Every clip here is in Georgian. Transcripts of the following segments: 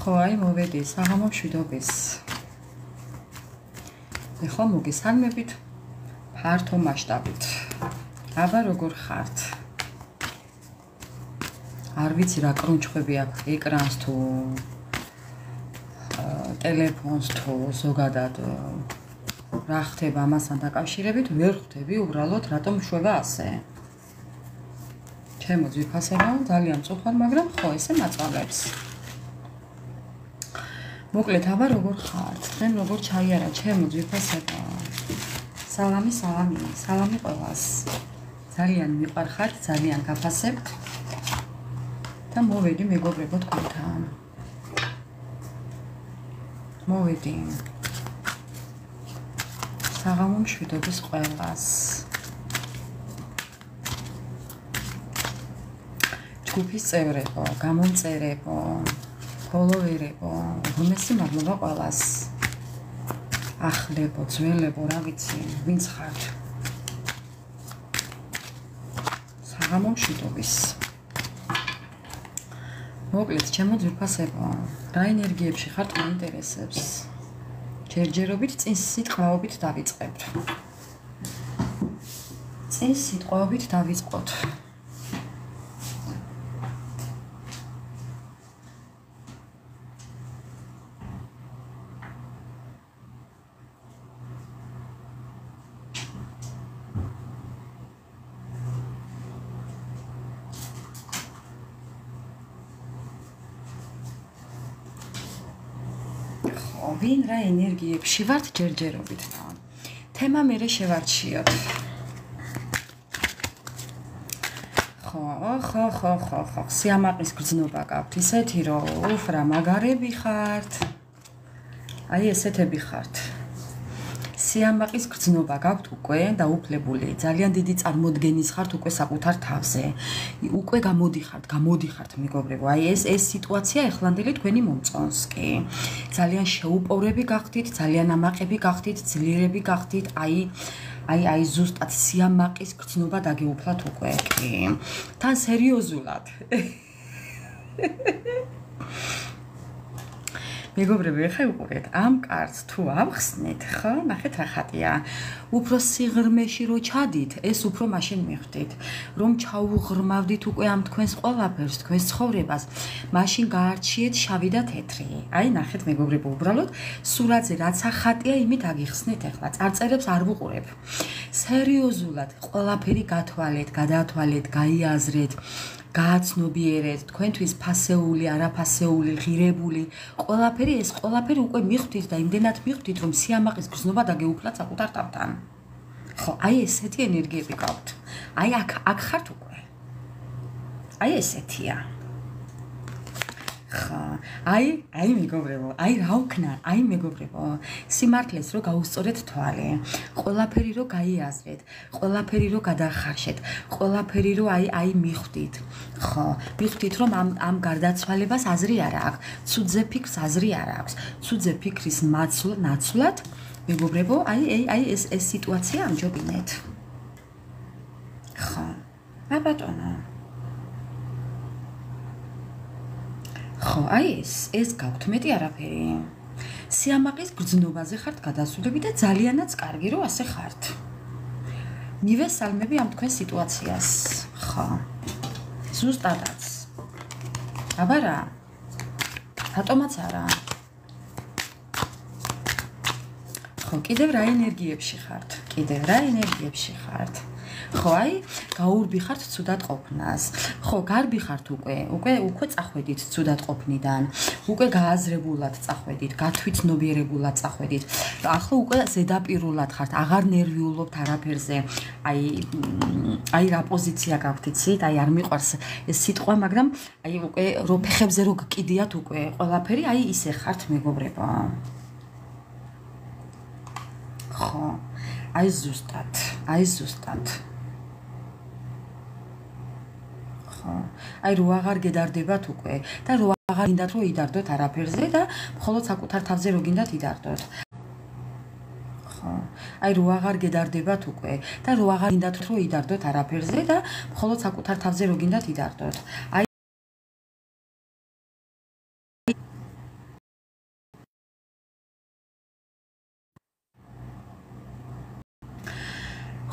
ხო, აი მოვედი საღამო მშვიდობის. ეხლა მოგესალმებით ფართო მასშტაბით. აბა როგორ ხართ? არ ვიცი რა კრუნჩხვები აქვს ეკრანს თუ ტელეფონს თუ ზოგადად რა ხდება ამასთან დაკავშირებით, ვერ ხვდები უბრალოდ რატომ შვება ასე. ჩემო ძვირფასებო, ძალიან მწუხარ, მაგრამ ხო, ესე მაწვალებს. მოკლედ, აბა როგორ ხართ? თქვენ როგორ ჩაიარა ჩემო ძვირფასებო? სალამი, სალამი ყველას. ძალიან მიყვარხართ, ძალიან გაფასებთ. და მოვედი მეგობრებო თქვენთან. მოვედი. საღამო მშვიდობის ყველას. ჯგუფის წევრებო, გამომწერებო, ფოლოვერებო, უმეტესი მადლობა ყველას. ახლებო, ძველებო, რა ვიცი, ვინც ხართ. საღამო მშვიდობის. მოკლედ, ჩემო ძვირფასებო, რა ენერგიებში ხართ მაინტერესებს. ჯერჯერობით წინ სიტყვაობით დავიწყებთ. წინ სიტყვაობით დავიწყოთ. ვინ რა ენერგიებში ვართ ჯერჯერობით და თემა მერე შევარჩიოთ. ხო, სიამაყის გრძნობა გაქვთ ისეთი რომ უფ რა მაგარები ხართ. აი ესეთები ხართ. სიამაყის გრძნობა გაქვთ უკვე დაუფლებული, ძალიან დიდი წარმოდგენის ხართ უკვე საკუთარ თავზე. უკვე გამოდიხართ მეგობრებო. აი ეს სიტუაცია ეხლანდელი თქვენი მომწონს კი. ძალიან შეუპოვრები გახდით, ძალიან ამაყები გახდით, ძლიერები გახდით, აი ზუსტად სიამაყის გრძნობა დაგეუფლათ უკვე კი. თან სერიოზულად. მეგობრებო, ეხლა უყურეთ, ამ კარტს თუ ავხსნით, ხო, ნახეთ რა ხატია. უფრო სიღრმეში რო ჩადით, ეს უფრო მაშინ მიხვდით, რომ ჩაუღრმავდით უკვე ამ თქვენს ყველაფერს, თქვენს ცხოვრებას, მაშინ გაარჩიეთ შავი და თეთრი. აი, ნახეთ მეგობრებო, უბრალოდ სურათზე რაც ახატია, იმით აგიხსნით ეხლა. წარწერებს არ ვუყურებ. სერიოზულად ყველაფერი გათვალეთ, გადათვალეთ, გაიაზრეთ. გააცნობიერეთ თქვენთვის ფასეული, არაფასეული, ღირებული, ყველაფერი უკვე მიხვდით და იმდენად მიხვდით, რომ სიამაყის გრძნობა დაგეუფლათ საკუთარ თავთან. ხო, აი ესეთი ენერგიები გაქვთ. აი აქ ხართ უკვე. აი ესეთია. ხო, აი მეგობრებო, აი რა ვქნა, აი მეგობრებო, სიმართლეს რო გაუსწორეთ თვალი, ყველაფერი რო გაიაზრეთ, ყველაფერი რო გადახარშეთ, ყველაფერი რო აი მიხვდით. ხო, მიხვდით რომ ამ გარდაცვალებას აზრი არ აქვს, ცუდზე ფიქრს აზრი არ აქვს, ცუდზე ფიქრის ნაცვლად, მეგობრებო, აი ეს სიტუაცია ამჯობინეთ. ხო, ბატონო. ხო, აი ეს გაქვთ მეტი არაფერი. სიამაყის გრძნობაზე ხართ გადასულები და ძალიანაც კარგი რომ ასე ხართ. მივესალმები ამ თქვენ სიტუაციას. ხო. ზუსტადაც. აბა რა? რატომაც არა? ხო, კიდევ რა ენერგიებში ხართ? ხო, აი, გაურბი ხართ ცუდად ყოფნას. ხო, გარბი ხართ უკვე წახვედით ცუდად ყოფნიდან. უკვე გააზრებულად წახვედით, გათვითცნობიერებულად წახვედით. ახლა უკვე ზედაპირულად ხართ, აღარ ნერვიულობთ არაფერზე. აი რა პოზიცია გაქვთ, იცით? აი არ მიყვარს ეს სიტყვა, მაგრამ აი უკვე რო ფეხებზე რო გკიდიათ უკვე ყველაფერი, აი ისე ხართ მეგობრებო. ხო, აი ზუსტად. აი რო აღარ გედარდებათ უკვე და რო აღარ გინდათ რომ იდარდოთ არაფერზე და მხოლოდ საკუთარ თავზე რო გინდათ იდარდოთ. ხო, აი რო აღარ გედარდებათ უკვე და რო აღარ გინდათ რომ იდარდოთ არაფერზე და მხოლოდ საკუთარ თავზე რო გინდათ იდარდოთ. აი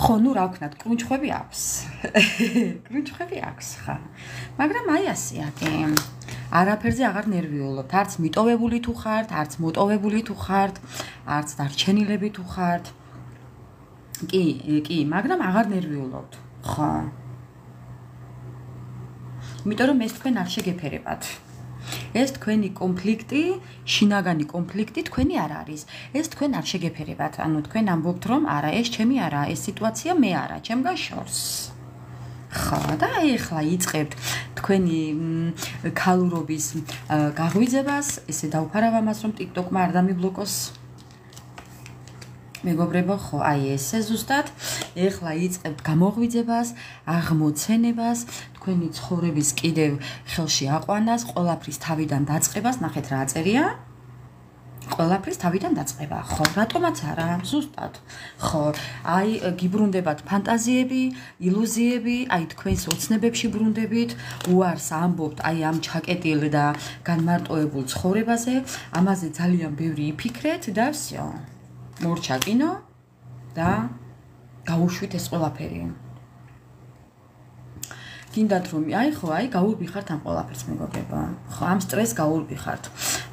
ხო, ნუ რა ვქნათ, კრუნჩხვები აქვს. კრუნჩხვები აქვს, ხა. მაგრამ აი ასეა, კი. არაფერზე აღარ ნერვიულობთ, არც მიტოვებული თუ ხართ, არც მოტოვებული თუ ხართ, არც დარჩენილები თუ ხართ. კი, მაგრამ აღარ ნერვიულობთ, ხო. იმიტომ რომ ეს თქვენ არ შეგეფერებათ. ეს თქვენი კონფლიქტი, შინაგანი კონფლიქტი თქვენი არ არის. ეს თქვენ არ შეგეფერებათ. ანუ თქვენ ამბობთ რომ არა, ეს ჩემი არა, ეს სიტუაცია მე არა, ჩემგან შორს. ხო, და ეხლა იწყებთ თქვენი ქალურობის გაღვიძებას, ესე დავფარავ ამას რომ TikTok-მა არ დამიბლოკოს. მეგობრებო, ხო, აი ესე ზუსტად. ეხლა იწყებთ გამოღვიძებას, აღმოცენებას, თქვენი ცხოვრების კიდევ ხელში აყვანას, ყველაფრის თავიდან დაწყებას, ნახეთ რა აწერია. ყველაფრის თავიდან დაწყება, ხო, რატომაც არა, ზუსტად. ხო, აი გიბრუნდებათ ფანტაზიები, ილუზიები, აი თქვენს ოცნებებში ბრუნდებით, უარს ამბობთ აი ამ ჩაკეტილ და განმარტოებულ ცხოვრებაზე, ამაზე ძალიან ბევრი იფიქრეთ და всё. მორჩა კინო და გაუშვით ეს ყველაფერი. გინდათ რომ აი ხო, აი გაურბიხართ ამ ყველაფერს მეგობრებო. ხო, ამ სტრესს გაურბიხართ.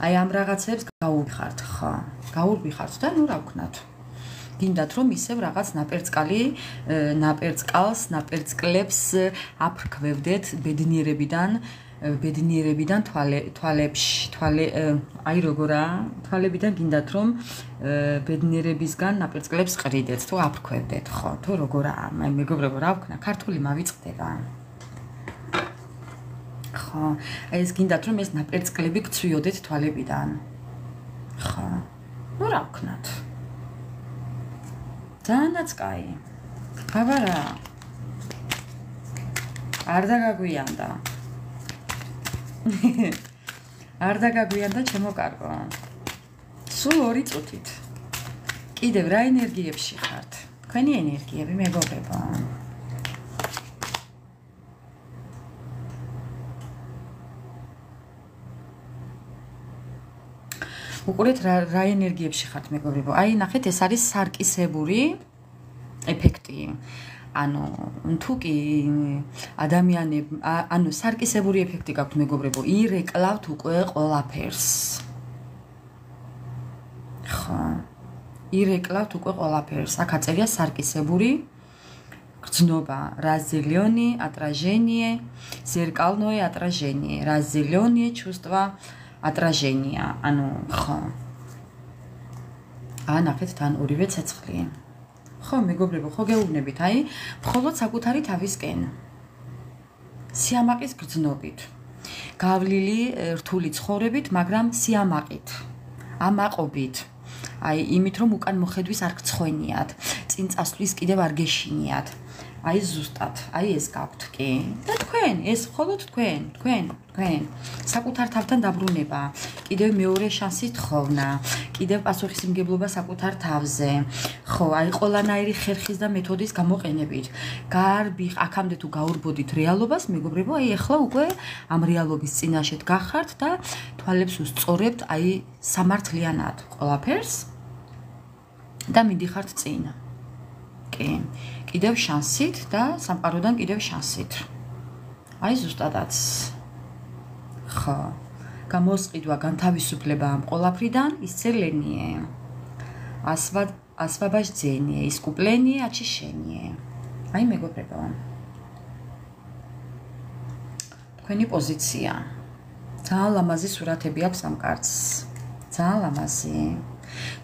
აი ამ რაღაცებს გაურბიხართ, ხო. გაურბიხართ და ნუ რა ვქნათ. გინდათ რომ ისევ რაღაც ნაპერწკლებს აფრქვევდეთ ბედნიერებიდან აი როგორა თვალებიდან გინდათ რომ ბედნიერებისგან ნაპერწკლებს ყრიდეთ თუ აფრქვევდეთ, ხო, თუ როგორაა, მეგობრებო, რა ვქნა, ქართული მავიწყდება. ხო, ეს გინდათ რომ ეს ნაპერწკლები გცვიოდეთ თვალებიდან. ხო, ნუ რა ვქნათ. ძალიანაც კაი. აბა რა. არ დაგაგვიანდა. არ დაგაგვიანდა ჩემო კარგო. სულ 2 წუთით. კიდევ რა ენერგიებში ხართ? თქვენი ენერგიები მეგობრებო. უყურეთ რა ენერგიებში ხართ მეგობრებო. აი ნახეთ, ეს არის სარკისებური ეფექტი. ანუ თუ კი ადამიანები, ანუ სარკისებური ეფექტი გაქვთ მეგობრებო, ირეკლავთ უკვე ყველაფერს. ხო. ირეკლავთ უკვე ყველაფერს. აქ აწერია სარკისებური გრძნობა, разделёние отражение, зеркальное отражение, разделёние чувства отражения. ანუ ხო. ნახეთ თან ორივე ცეცხლი. ხო, მეგობრებო, ხო გეუბნებით, აი, მხოლოდ საკუთარი თავისკენ. სიამაყის გრძნობით. გავლილი რთული ცხოვრებით, მაგრამ სიამაყით. ამაყობით. აი, იმით რომ უკან მოხედვის არ გცხვენიათ, წინ წასვლის კიდევ არ გეშინიათ. აი ზუსტად, აი ეს გაქვთ კი. და თქვენ, ეს მხოლოდ თქვენ. საკუთარ თავთან დაბრუნება, კიდევ მეორე შანსის თხოვნა, კიდევ პასუხისმგებლობა საკუთარ თავზე. ხო, აი ყველანაირი ხერხის და მეთოდის გამოყენებით. აქამდე თუ გაურბოდით რეალობას, მეგობრებო, აი ახლა უკვე ამ რეალობის წინაშე გახართ და თვალებს უსწორებთ აი სამართლიანად ყველაფერს და მიდიხართ წინ. კი. კიდევ შანსით და სამყაროდან კიდევ შანსით. აი ზუსტადაც. ხო. გამოსყიდვა, განთავისუფლება ამ ყველაფრიდან исцеление. освобождение, искупление, очищение. აი მეგობრებო. თქვენი პოზიცია. ძალიან ლამაზი სურათები აქვს ამ კარტს. ძალიან ლამაზი.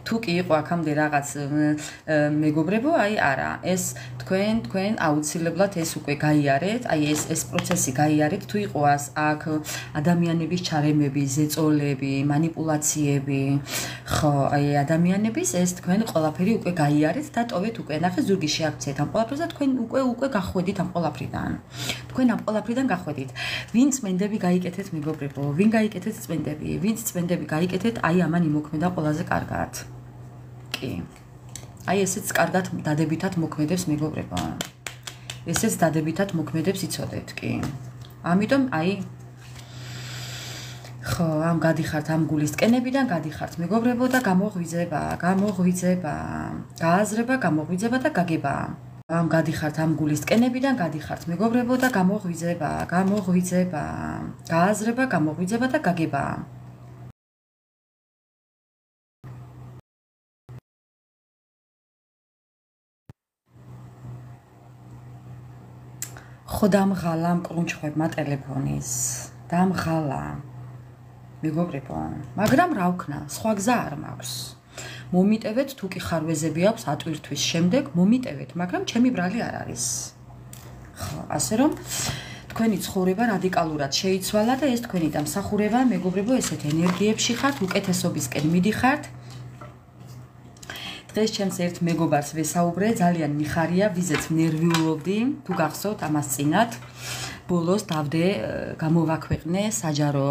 თუ კი იყო აქამდე რაღაც მეგობრებო, აი არა, ეს თქვენ აუცილებლად ეს უკვე გაიარეთ, აი ეს პროცესი გაიარეთ, თუ იყო აქ ადამიანების ჩარემები, ზეწოლები, манипуляციები, ხო, აი ადამიანების ეს თქვენ ყველაფერი უკვე გაიარეთ და ტოვეთ უკვე, ნახე ზურგი შეაქცეთ ამ ყველაფერს და თქვენ უკვე გახვედით ამ ყველაფრიდან. თქვენ ამ ყველაფრიდან გახვედით. ვინ წმენდები გაიკეთეთ მეგობრებო, ვინ გაიკეთეთ წმენდები, ვინც წმენდები გაიკეთეთ, აი ამან იმოქმედა ყველაზე კარგად. კი. აი ესეც კარგად დადებითად მოქმედებს მეგობრებო. ესეც დადებითად მოქმედებს იცოდეთ, კი. ამიტომ აი ხო, ამ გადიხართ ამ გულის ტკენებიდან გადიხართ მეგობრებო და გამოღვიძება, გააზრება, გამოღვიძება და გაგება. გადიხართ ამ გულის ტკენებიდან, გადიხართ მეგობრებო და გამოღვიძება, გააზრება, გამოღვიძება და გაგება. ხო დამღალა მკრუნჩხვებმა ტელეფონის, დამღალა მეგობრებო, მაგრამ რა ვქნა, სხვა გზა არ მაქვს. მომიტევეთ თუ კი ხარვეზები აქვს ატვირთვის შემდეგ, მომიტევეთ, მაგრამ ჩემი ბრალი არ არის. ხო, ასე რომ თქვენი ცხოვრება რადიკალურად შეიცვალა და ეს თქვენი დამსახურება, მეგობრებო, ესეთ ენერგიებში ხართ, უკეთესობისკენ მიდიხართ. დღეს ჩემს ერთ მეგობარს ვესაუბრე, ძალიან მიხარია, ვიზეც ნერვიულობდი, თუ გახსოვთ ამას წინათ. ბოლოს დავდე გამოვაქვეყნე საჯარო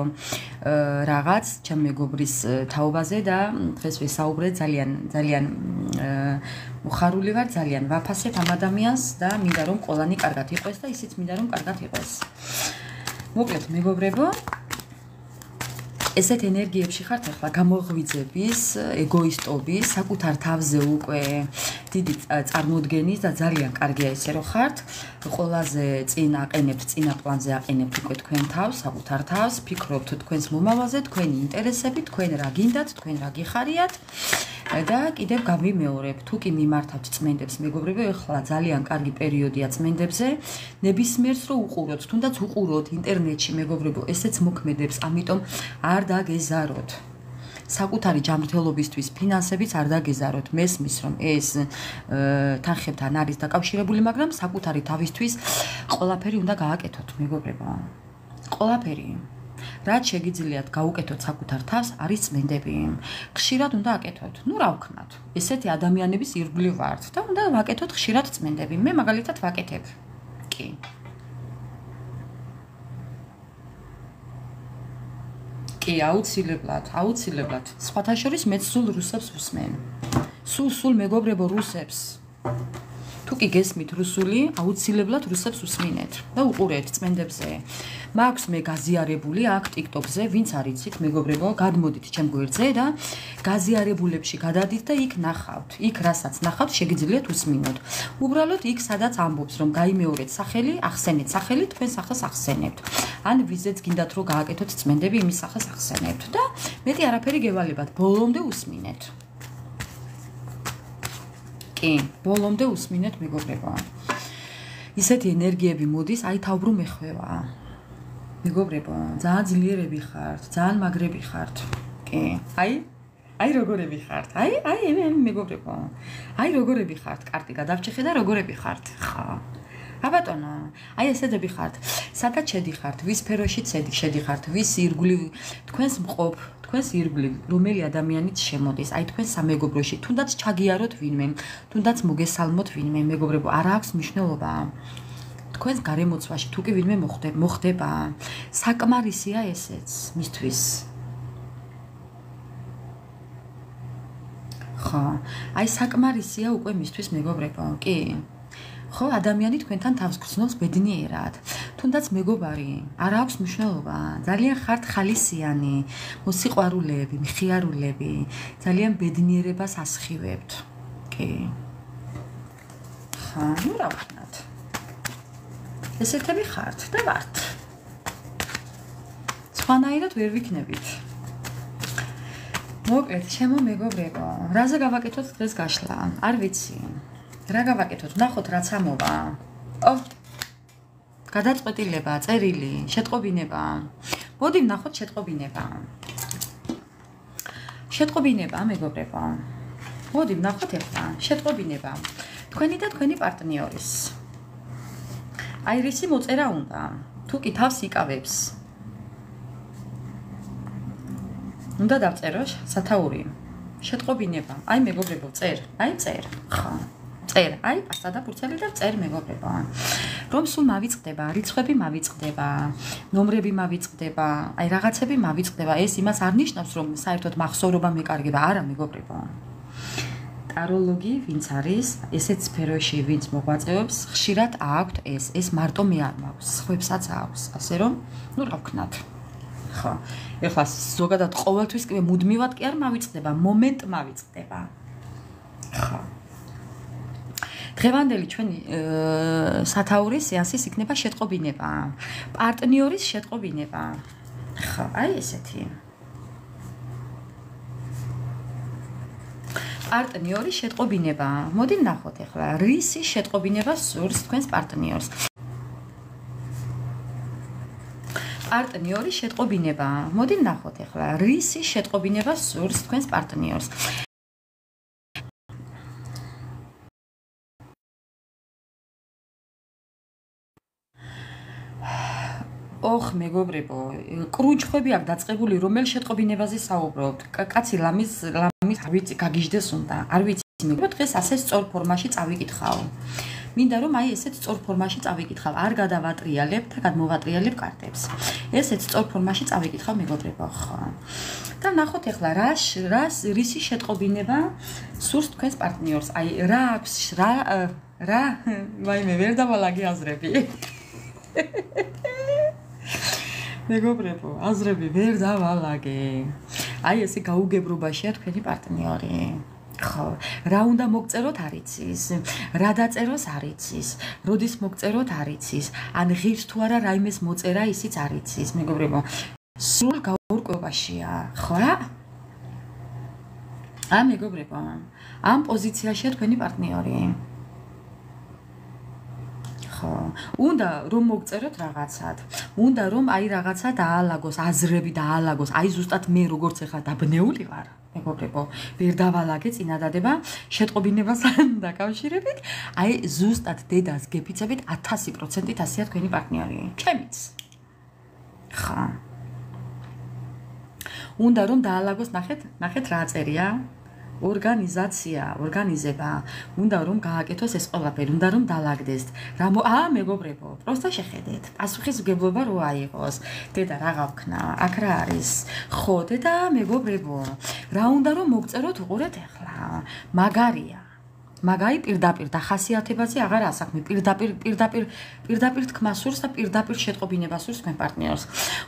რაღაც ჩემ მეგობრის თაობაზე და დღეს ვესაუბრე ძალიან მოხარული ვარ, ძალიან ვაფასებ ამ ადამიანს და მინდა რომ ყველანი კარგად იყოს და ისიც მინდა რომ კარგად იყოს. მოკლედ მეგობრებო, ესეთ ენერგიებში ხართ ახლა გამოღვიძების, ეგოისტობის, საკუთარ თავზე უკვე დიდი წარმოდგენის და ძალიან კარგია ესე რომ ხართ. ყველაზე წინ აყენებთ, წინა პლანზე აყენებთ უკვე თქვენ თავს, საკუთარ თავს, ფიქრობთ თქვენს მომავალზე, თქვენი ინტერესები, თქვენ რა გინდათ, თქვენ რა გიხარიათ. და კიდევ გავიმეორებ, თუ კი მიმართავთ წმენდებს, მეგობრებო, ახლა ძალიან კარგი პერიოდია წმენდებზე. ნებისმიერს რო უყუროთ, თუნდაც უყუროთ ინტერნეტში, მეგობრებო, ესეც მოქმედებს, ამიტომ არ დაგეზაროთ. საკუთარი ჯანმრთელობისთვის ფინანსებიც არ დაგეზაროთ. მესმის რომ ეს თანხებთან არის დაკავშირებული, მაგრამ საკუთარი თავისთვის ყველაფერი უნდა გააკეთოთ, მეგობრებო. ყველაფერი. რაც შეგიძლიათ გაუკეთოთ საკუთარ თავს არის წმენდები. ხშირად უნდა აკეთოთ. ნუ რა ვქნათ. ესეთი ადამიანების ირგვლივ ვართ და უნდა ვაკეთოთ ხშირად წმენდები. მე მაგალითად ვაკეთებ. კი. კი, აუცილებლად. სხვათა შორის მეც სულ რუსებს ვუსმენ. სულ მეგობრებო რუსებს. თუ კი გესმით რუსული, აუცილებლად რუსებს უსმინეთ და უყურეთ წმენდებზე. მაქვს მე გაზიარებული აქ TikTok-ზე, ვინც არიცით, მეგობრებო, გადმოდით ჩემ გვერდზე და გაზიარებულებში გადადით და იქ ნახავთ. იქ რასაც ნახავთ, შეგიძლიათ უსმინოთ. უბრალოდ იქ სადაც ამბობს, რომ გაიმეორეთ სახელი, ახსენეთ სახელი, თქვენ სახელს ახსენებთ. ან ვიზეც გინდათ რომ გააკეთოთ წმენდები, იმის სახელს ახსენებთ და მეტი არაფერი გევალებათ, ბოლომდე უსმინეთ. კი, ბოლომდე უსმინეთ, მეგობრებო. ისეთი ენერგიები მოდის, აი თავბრუ მეხვევა. მეგობრებო, ძალიან ძლიერები ხართ, ძალიან მაგრები ხართ. კი, აი როგორები ხართ. აი მეგობრებო. აი როგორები ხართ, კარტი გადავჭეხე და როგორები ხართ. ხა. აბატონო, აი ესეთები ხართ. სადაც შედიხართ, ვის სფეროში შედიხართ, ვის ირგვლივ თქვენს მყოფ, თქვენს ირგვლივ რომელი ადამიანიც შემოდის, აი თქვენ სამეგობროში, თუნდაც ჩაგიაროთ ვინმე, თუნდაც მოგესალმოთ ვინმე, მეგობრებო, არ აქვს მნიშვნელობა. თქვენს გარემოცვაში თუ კი ვინმე მოხდება, საკმარისია ესეც მისთვის. ხო, აი საკმარისია უკვე მისთვის, მეგობრებო, კი. ხო, ადამიანი თქვენთან თავს გრძნობს ბედნიერად. თუნდაც მეგობარი, არ აქვს მნიშვნელობა. ძალიან ხართ ხალისიანი, მოსიყვარულეები, მხიარულები, ძალიან ბედნიერებას ასხივებთ. კი. ხა, ნუ რა ვქნათ. ესეთები ხართ და ვართ. სხვანაირად ვერ ვიქნებით. მოკლედ, ჩემო მეგობრებო, რაზე გავაკეთოთ დღეს გაშლა? არ ვიცი. რა გავაკეთოთ? ნახოთ რაც ამოვა. გადაწყვეტილება, წერილი, შეტყობინება. მოდი ვნახოთ შეტყობინება. შეტყობინება, მეგობრებო. მოდი ვნახოთ ახლა შეტყობინება. თქვენი და თქვენი პარტნიორის. აი რისი მოწერა უნდა? თუ კი თავს იკავებს. უნდა დავწერო სათაური. შეტყობინება. აი მეგობრებო, წერ. ხა. წერ, აი პასტა და ფურცელი და წერ მეგობრებო. რომ სულ მავიწყდება, რიცხვები მავიწყდება, ნომრები მავიწყდება, აი რაღაცები მავიწყდება. ეს იმას არ ნიშნავს, რომ საერთოდ მახსოვრობა მეკარგება, არა მეგობრებო. ტაროლოგი, ვინც არის, ესეც სფეროში ვინც მოღვაწეობს, ხშირად აქვთ ეს მარტო მე არ მაქვს, სხვებსაც აქვს. ასე რომ, ნუ რა ვქნათ. ხო. ეხლა ზოგადად ყოველთვის კი მუდმივად კი არ მავიწყდება, მომენტ მავიწყდება. ხო. დღევანდელი ჩვენი სათაურის სეანსის იქნება შეტყობინება, პარტნიორის შეტყობინება. ხო, აი ესეთი. პარტნიორის შეტყობინება. მოდი ვნახოთ ახლა, რისი შეტყობინება სურს თქვენს პარტნიორს. პარტნიორის შეტყობინება. მოდი ვნახოთ ახლა, რისი შეტყობინება სურს თქვენს პარტნიორს. ოხ, მეგობრებო, კრუჩხვები აქვს დაწყებული, რომელ შეტყობინებაზე საუბრობთ? კაცი ლამის არ ვიცი, გაგიჟდეს უნდა. არ ვიცი, მეგობრებო, დღეს ასე სწორ ფორმაში წავიკითხავ. მინდა რომ აი ესეთ სწორ ფორმაში წავიკითხავ, არ გადავატრიალებ და გადმოვატრიალებ კარტებს. ესეთ სწორ ფორმაში წავიკითხავ, მეგობრებო, ხო. და ნახოთ ახლა რისი შეტყობინება სურს თქვენს პარტნიორს. აი რა აქვს, რა ვაიმე ვერ დავალაგე აზრები. მეგობრებო, აზრები ვერ დავალაგე. აი ესე გაუგებრობაშია თქვენი პარტნიორი. ხო, რა უნდა მოგწეროთ არ იცის, რა დაწეროს არ იცის, როდის მოგწეროთ არ იცის, ან ღირს თუ არა რაიმეს მოწერა ისიც არ იცის, მეგობრებო. სულ გაურკვევაშია, ხო რა? მეგობრებო, ამ პოზიციაშია თქვენი პარტნიორი. უნდა რომ მოგწეროთ რაღაცად. უნდა რომ აი რაღაცა დაალაგოს, აზრები დაალაგოს. აი ზუსტად მე როგორც ახლა დაბნეული ვარ, მეგობრებო, ვერ დავალაგე წინადადება შეტყობინებასთან დაკავშირებით. აი ზუსტად დედას გეფიცებით 1000%-ით ასეა თქვენი პარტნიორი. ჩემიც. ხა. უნდა რომ დაალაგოს, ნახეთ რა წერია. ორგანიზაცია, ორგანიზება, უნდა რომ გააკეთოს ეს ყველაფერი, უნდა რომ დაალაგდეს. მეგობრებო, პროსტა შეხედეთ. პასუხისმგებლობა რო აიღოს. დედა რაღა ვქნა, აქ რა არის? ხო, დედა, მეგობრებო, რა უნდა რომ მოგწეროთ, უყურეთ ახლა. მაგარია. მაგარი პირდაპირ დახასიათებაზე აღარ ასახმი. პირდაპირ თქმა სურს და პირდაპირ შეტყობინება სურს თქვენ პარტნიორს.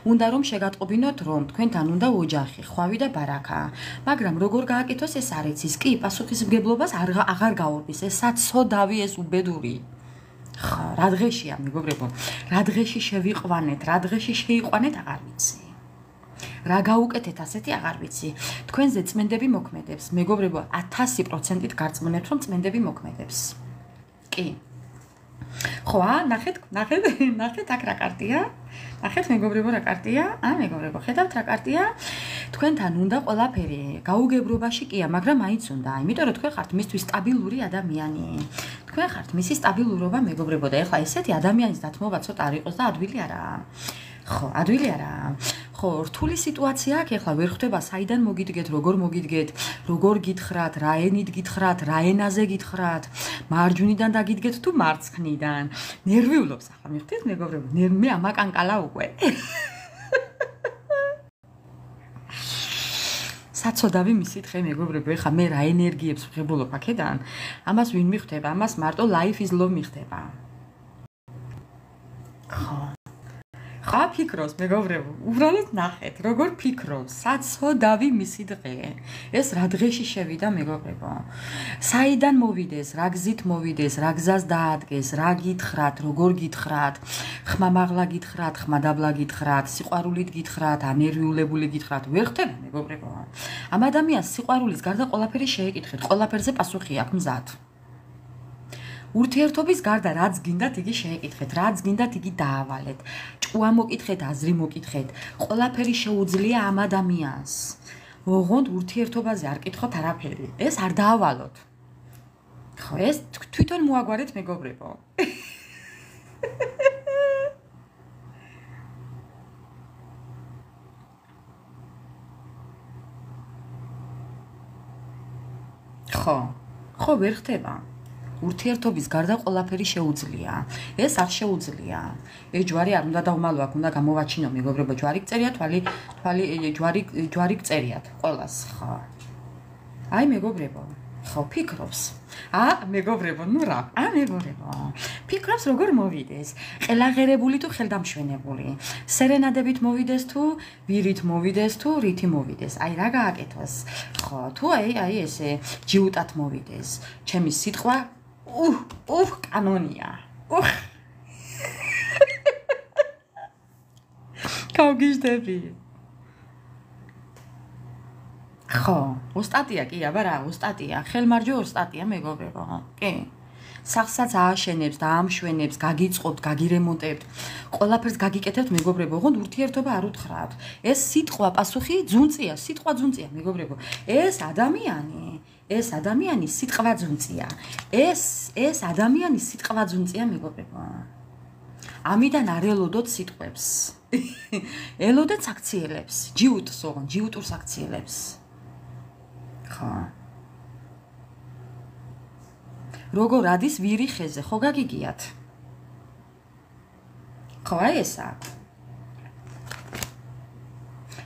უნდა რომ შეგატყობინოთ, რომ თქვენთან უნდა ოჯახი, ხვავი და ბარაკა. მაგრამ როგორ გააკეთოს ეს არ იცის. კი, პასუხისმგებლობას აღარ გაურბის. ეს საცოდავი, ეს უბედური. ხა, რა დღეშია, მეგობრებო? რა დღეში შევიყვანეთ, რა დღეში შეიყვანეთ, აღარ ვიცი. რა გაუკეთეთ ასეთი აღარ ვიცი. თქვენზე წმენდები მოქმედებს, მეგობრებო, 1000%-ით გარწმუნებთ, რომ წმენდები მოქმედებს. კი. ხო, ნახეთ აქ რა კარტია? ნახეთ მეგობრებო რა კარტია? მეგობრებო, ხედავთ რა კარტია? თქვენთან უნდა ყველაფერი, გაუგებრობაში კია, მაგრამ მაინც უნდა, იმიტომ რომ თქვენ ხართ მისთვის სტაბილური ადამიანი. თქვენ ხართ მისი სტაბილურობა, მეგობრებო, და ეხლა ესეთი ადამიანის დათმობა ცოტა არ იყოს და ადვილი არაა. ხო, ადვილი არაა. ხო, რთული სიტუაცია აქვს, ეხლა ვერ ხვდება საიდან მოგიდგეთ, როგორ მოგიდგეთ, როგორ გითხრათ, რა ენით გითხრათ, რა ენაზე გითხრათ, მარჯვნიდან დაგიდგეთ თუ მარცხნიდან. ნერვიულობს ახლა, მივხვდით მეგობრებო, მე ამაკანკალა უკვე. საცოდავი მისი თხე მეგობრებო, ეხლა მე რა ენერგიებს ვღებულობ აქედან, ამას ვინ მიხვდება, ამას მარტო life is love მიხვდება. ხო. ხა ფიქრობს მეგობრებო, უბრალოდ ნახეთ, როგორ ფიქრობს, საცოდავი მისი დღე. ეს რა დღეში შევიდა მეგობრებო? საიდან მოვიდეს, რა გზით მოვიდეს, რა გზას დაადგეს, რა გითხრათ, როგორ გითხრათ, ხმამაღლა გითხრათ, ხმადაბლა გითხრათ, სიყვარულით გითხრათ, ანერვიულებული გითხრათ, ვერ ხდება მეგობრებო. ამ ადამიანს სიყვარულის გარდა ყველაფერი შეეკითხეთ, ყველაფერზე პასუხი აქვს მზად. ურთიერთობის გარდა რაც გინდათ იგი შეეკითხეთ, რაც გინდათ იგი დაავალეთ. ჭკუა მოკითხეთ, აზრი მოკითხეთ, ყველაფერი შეუძლია ამ ადამიანს. ოღონდ ურთიერთობაზე არ კითხოთ არაფერი. ეს არ დაავალოთ. ხო, ეს თვითონ მოაგვარეთ მეგობრებო. ხო, ვერ ხდება. ურთიერთობის გარდა ყველაფერი შეუძლია. ეს არ შეუძლია. ეს ჯვარი არ უნდა დავმალო, აქ უნდა გამოვაჩინო მეგობრებო, ჯვარი გწერია, ჯვარი გწერიათ ყველას, ხო. აი მეგობრებო, ხო, ფიქრობს. მეგობრებო, ნუ რა, მეგობრებო. ფიქრობს როგორ მოვიდეს? ყელაღერებული თუ ხელდამშვენებული? სერენადებით მოვიდეს თუ ვირით მოვიდეს თუ რითი მოვიდეს? აი რა გააკეთოს? ხო, თუ აი ესე ჯიუტად მოვიდეს. ჩემი სიტყვა კანონია. გავგიჟდები. ხო, ოსტატია კი, აბა რა, ოსტატია, ხელმარჯვე ოსტატია მეგობრებო. კი. სახსაც ააშენებს და ამშვენებს, გაგიწყობთ, გაგირემონტებთ, ყველაფერს გაგიკეთებთ მეგობრებო, ოღონდ ურთიერთობა არ უთხრათ. ეს სიტყვა პასუხი ძუნწია, სიტყვა ძუნწია მეგობრებო. ეს ადამიანი სიტყვა ძუნწია. ეს ადამიანი სიტყვა ძუნწია მეგობრებო. ამიდან არ ელოდოთ სიტყვებს. ელოდეთ საქციელებს, ჯიუტს ოღონდ, ჯიუტურ საქციელებს. ხო. როგორ ადის ვირი ხეზე, ხო გაგიგიათ? ხო, აი ესა.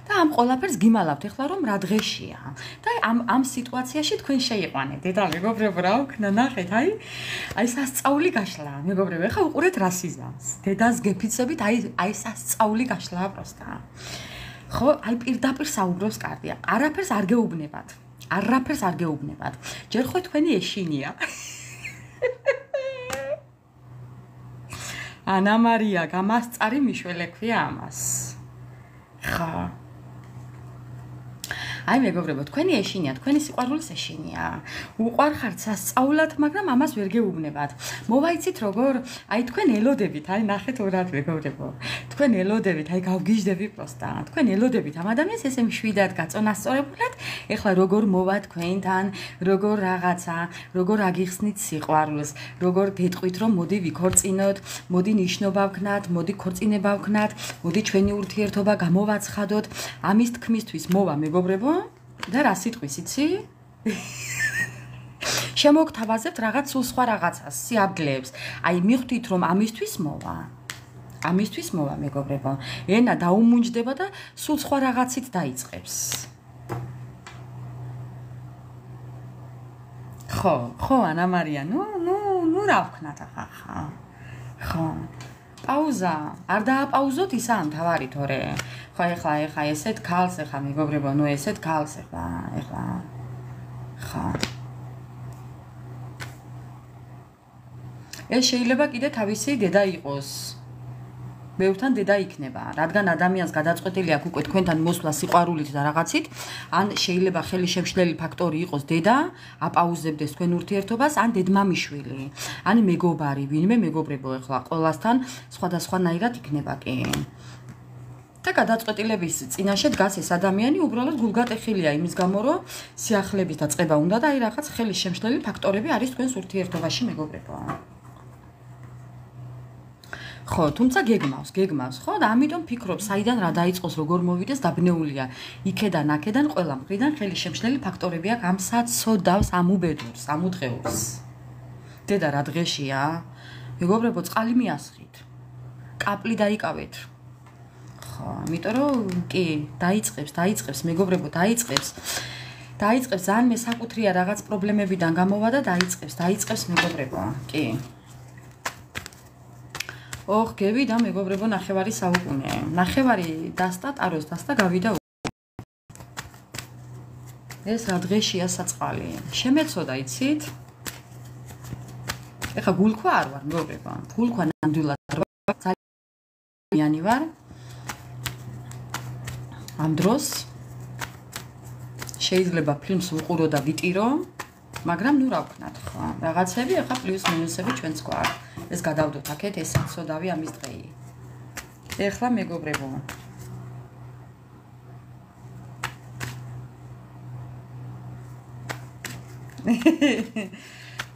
და ამ ყველაფერს გიმალავთ ახლა რომ რა დღეშია. და ამ სიტუაციაში თქვენ შეიყვანეთ. და მეგობრებო, რა ვქნა, ნახეთ, აი სასწაული გაშლა, მეგობრებო, ახლა უყურეთ რასიზმს. დედას გეფიცებით, აი სასწაული გაშლა პროსტა. ხო, აი პირდაპირ საუბრობს კარდია. არაფერს არ გეუბნებათ. არაფერს არ გეუბნებათ. ჯერ ხო თქვენი ეშინია. ანა მარია გამასწარი მიშველე ქვია ამას. ხა. აი მეგობრებო, თქვენი ეშინია, თქვენი სიყვარულის ეშინია. უყვარხართ სასწაულად, მაგრამ ამას ვერ გეუბნებათ. მოვაიცით როგორ, აი თქვენ ელოდებით, აი ნახეთ ორად მეგობრებო. თქვენ ელოდებით, აი გავგიჟდები პროსტა. თქვენ ელოდებით ამ ადამიანს ესე მშვიდად გაწონასწორებულად, ეხლა როგორ მოვა თქვენთან, როგორ რაღაცა, როგორ აგიხსნით სიყვარულს, როგორ გეტყვით რომ მოდი ვიქორწინოთ, მოდი ნიშნობა ვქნათ, მოდი ქორწინება ვქნათ, მოდი ჩვენი ურთიერთობა გამოვაცხადოთ. ამის თქმისთვის მოვა მეგობრებო. და რა სიტყვის იცი? შემოგთავაზებთ რაღაც სულ სხვა რაღაცას, სიაბლეებს. აი მიხვდით რომ ამისთვის მოვა. ამისთვის მოვა მეგობრებო. ენა დაუმუნჯდება და სულ სხვა რაღაცით დაიწყებს. ხო, ანა მარია, ნუ რა ვქნათ ახლა. ხო. პაუზა. არ დააპაუზოთ ისა მთავარი თორე. ხო, ეხლა ესეთ ქალს ეხლა მეგობრებო, ნუ ესეთ ქალს ეხლა. ხო. ეს შეიძლება კიდე თავისი დედა იყოს. ბევრთან დედა იქნება, რადგან ადამიანს გადაწყვეტილი აქვს უკვე თქვენთან მოსვლა სიყვარულით და რაღაცით, ან შეიძლება ხელი შემშლელი ფაქტორი იყოს დედა, აპაუზებდეს თქვენ ურთიერთობას, ან დედმამიშვილი, ან მეგობარი, ვინმე მეგობრებო ეხლა ყველასთან სხვადასხვანაირად იქნება კი. და გადაწყვეტილების წინაშე დგას ეს ადამიანი, უბრალოდ გულგატეხილია იმის გამო, რომ სიახლეების დაწყება უნდა და აი რაღაც ხელი შემშლელი ფაქტორები არის თქვენს ურთიერთობაში მეგობრებო. ხო, თუმცა გეგმავს, ხო? და ამიტომ ფიქრობ, საიდან რა დაიწყოს, როგორ მოვიდეს, დაბნეულია. იქედან, აქედან, ყველა მხრიდან ხელი შემშლელი ფაქტორები აქვს ამ საცოდავს, ამ უბედურს, ამ უდღეურს. დედა რა დღეშია? მეგობრებო, წყალი მიასხით. კაპლი დაიკავეთ. ხო, იმიტომ რომ კი, დაიწყებს, მეგობრებო, დაიწყებს. ძალიან მესაკუთრეა რაღაც პრობლემებიდან გამოვა და დაიწყებს მეგობრებო. კი. გევიდა მეგობრებო ნახევარი საუკუნე. ნახევარი დასტა, ტაროს დასტა, გავიდა. ეს რა დღეშია საწყალი. შემეცოდა, იცით? ეხა გულქვა არ ვარ, მეგობრებო. გულქვა ნამდვილად არ ვარ, ძალიან ვარ. ამ დროს შეიძლება ფილმს ვუყურო და ვიტირო, მაგრამ ნუ რა ვქნათ ხო? რაღაცები ეხა პლუს მინუსები ჩვენც გვაქვს. ეს გადავდოთ აქეთ, ეს საცოდავი ამის დღეი. ეხლა მეგობრებო.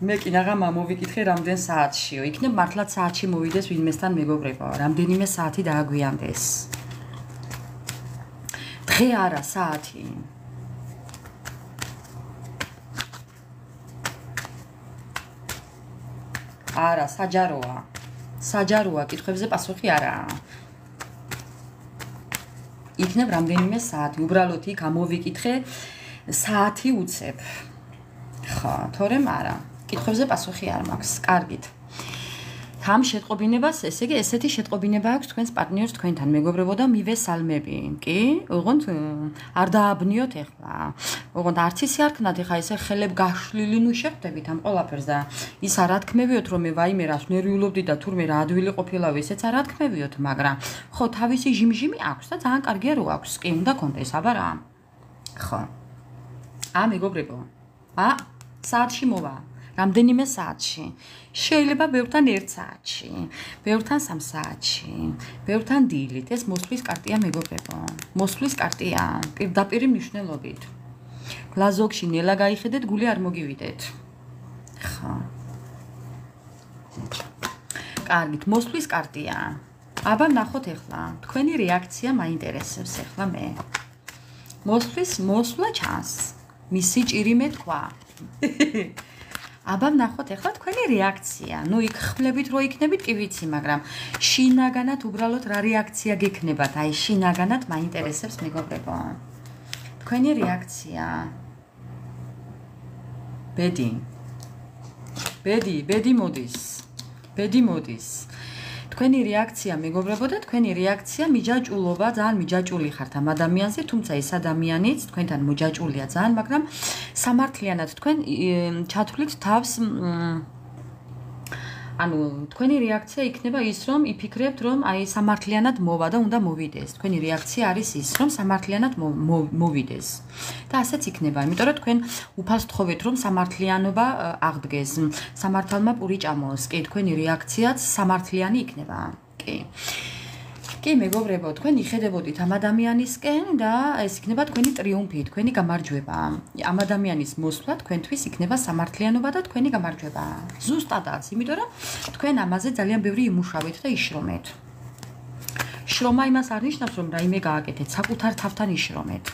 მე კი ნაღამა მოვიკითხე რამდენ საათშიო. იქნებ მართლაც საათში მოვიდეს ვინმესთან მეგობრებო. რამდენიმე საათი დააგვიანდეს. დღე არა, საათი. არა, საჯაროა, კითხვებზე პასუხი არაა. იქნებ რამდენიმე საათი, უბრალოდ იქ ამოვიკითხე საათი უცებ. ხო, თორემ არა. კითხვებზე პასუხი არ მაქვს. კარგით. ამ შეტყობინებას, ესე იგი, ესეთი შეტყობინება აქვს თქვენს პარტნიორს თქვენთან, მეგობრებო და მივესალმები. კი? ოღონდ არ დააბნიოთ ეხლა. ოღონდ არც ისე არ ქნათ ეხლა ესე ხელებ გაშლილი ნუ შეხვდებით ამ ყველაფერს და ის არ ათქმევიოთ რომ მე ვაიმე რას ნერვიულობდი და თურმე რა ადვილი ყოფილავ, ესეც არ ათქმევიოთ, მაგრამ ხო, თავისი ჟიმჟიმი აქვს და ძალიან კარგია რო აქვს. კი, უნდა კონდეს, აბა რა. ხო. მეგობრებო. საათში მოვა. რამდენიმე საათში. შეიძლება ბევრთან 1 საათში, ბევრთან 3 საათში, ბევრთან დილით. ეს მოსვლის კარტია მეგობრებო. მოსვლის კარტია პირდაპირი მნიშვნელობით. გლაზოგში ნელა გაიხედეთ, გული არ მოგივიდეთ. ხო. კარგით, მოსვლის კარტია. აბა ნახოთ ეხლა. თქვენი რეაქცია მაინტერესებს ეხლა მე. მოსვლა ჩანს. მისი ჭირი მეთქვა. აბა ნახოთ ეხლა თქვენი რეაქცია. ნუ იქ ხმლებით რო იქნებით კი ვიცი, მაგრამ შინაგანად უბრალოდ რა რეაქცია გექნებათ? აი შინაგანად მაინტერესებს მეგობრებო. თქვენი რეაქცია. ბედი მოდის. თქვენი რეაქცია მეგობრებო და თქვენი რეაქცია მიჯაჭულობა, ძალიან მიჯაჭული ხართ ამ ადამიანზე, თუმცა ეს ადამიანიც თქვენთან მოჯაჭულია ძალიან, მაგრამ სამართლიანად თქვენ ჩათვლით თავს ანუ თქვენი რეაქცია იქნება ის, რომ იფიქრებთ, რომ აი სამართლიანად მოვა და უნდა მოვიდეს. თქვენი რეაქცია არის ის, რომ სამართლიანად მოვიდეს. და ასეც იქნება, იმიტომ რომ თქვენ უფალს თხოვეთ, რომ სამართლიანობა აღდგეს, სამართალმა პური ჭამოს. კი, თქვენი რეაქციაც სამართლიანი იქნება. კი, მეგობრებო, თქვენ იხედებოდით ამ ადამიანისკენ და ეს იქნება თქვენი ტრიუმფი, თქვენი გამარჯვება. ამ ადამიანის მოსვლა თქვენთვის იქნება სამართლიანობა და თქვენი გამარჯვება. ზუსტადაც, იმიტომ რომ თქვენ ამაზე ძალიან ბევრი იმუშავეთ და იშრომეთ. შრომა იმას არ ნიშნავს, რომ რაიმე გააკეთეთ, საკუთარ თავთან იშრომეთ.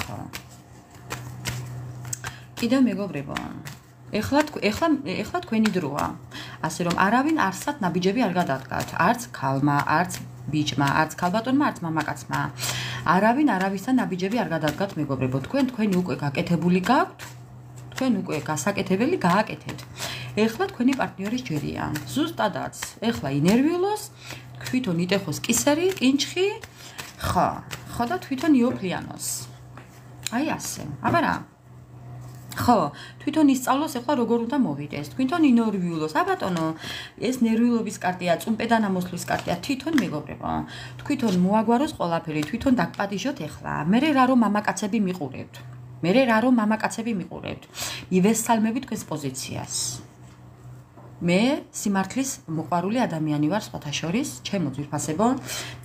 ხო. კიდევ მეგობრებო, ეხლა თქვენი დროა. ასე რომ არავინ არსად ნაბიჯები არ გადადგათ, არც ქალმა, არც ბიჭმა, არც ქალბატონმა, არც მამაკაცმა. არავინ არავისთან ნაბიჯები არ გადადგათ მეგობრებო. თქვენი უკვე გაკეთებული გაქვთ, თქვენ უკვე გასაკეთებელი გააკეთეთ. ეხლა თქვენი პარტნიორის ჯერია. ზუსტადაც, ეხლა ინერვიულოს, თვითონ იტეხოს კისერი, კინჩხი, ხო და თვითონ იოფლიანოს. აი ასე. აბა რა? ხო, თვითონ ისწავლოს ეხლა როგორ უნდა მოვიდეს. თვითონ ინერვიულოს. აბატონო, ეს ნერვიულობის კარტია, წუმპედან ამოსვლის კარტია, თვითონ მეგობრებო. თვითონ მოაგვაროს ყველაფერი, თვითონ დაგპატიჟოთ ეხლა. მერე რა რომ მამაკაცები მიყურებთ. ივესალმებით თქვენს პოზიციას. მე სიმართლის მოყვარული ადამიანი ვარ სხვათა შორის, ჩემო ძვირფასებო,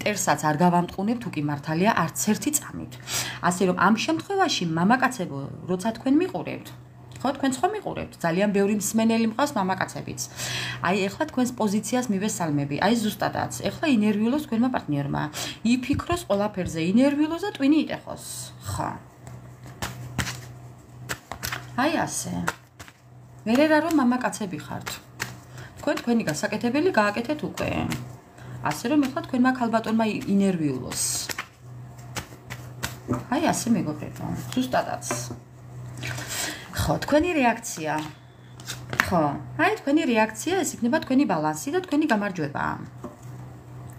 მტერსაც არ გავამტყუნებ თუ კი მართალია არც ერთი წამით. ასე რომ ამ შემთხვევაში მამაკაცებო, როცა თქვენ მიყურებთ, ხო, თქვენ ხო მიყურებთ, ძალიან ბევრი მსმენელი მყავს მამაკაცებიც. აი ეხლა თქვენს პოზიციას მივესალმები. აი ზუსტადაც, ეხლა ინერვიულოს თქვენმა პარტნიორმა. იფიქროს ყველაფერზე, ინერვიულოს და ტვინი იტეხოს. ხო. აი ასე. მერე რა რომ მამაკაცები ხართ. თქვენი გასაკეთებელი გააკეთეთ უკვე. ასე რომ ეხლა თქვენმა ქალბატონმა ინერვიულოს. აი ასე მეგობრებო, ზუსტადაც. ხო, თქვენი რეაქცია. ხო, აი თქვენი რეაქცია ეს იქნება თქვენი ბალანსი და თქვენი გამარჯვება.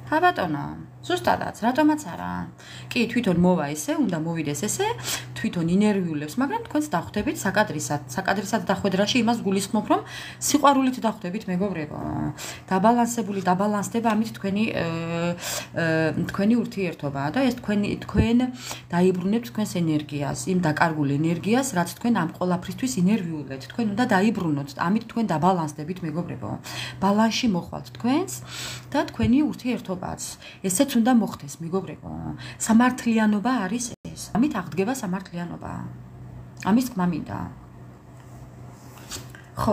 ბატონო, ზუსტადაც, რატომაც არა. კი, თვითონ მოვა ესე, უნდა მოვიდეს ესე, თვითონ ინერვიულებს, მაგრამ თქვენს დახვდებით საკადრისად დახვედრაში იმას გულისხმობ, რომ სიყვარულით დახვდებით მეგობრებო. დაბალანსდება ამით თქვენი ურთიერთობა და ეს თქვენ დაიბრუნებთ თქვენს ენერგიას, იმ დაკარგულ ენერგიას, რაც თქვენ ამ ყველაფრისთვის ინერვიულეთ. თქვენ უნდა დაიბრუნოთ, ამით თქვენ დაბალანსდებით მეგობრებო. ბალანსში მოხვალთ თქვენს და თქვენი ურთიერთობაც. ესეც უნდა მოხდეს მეგობრებო. სამართლიანობა არის ეს. ამით აღდგება სამართლიანობა. ამის თქმა მინდა. ხო,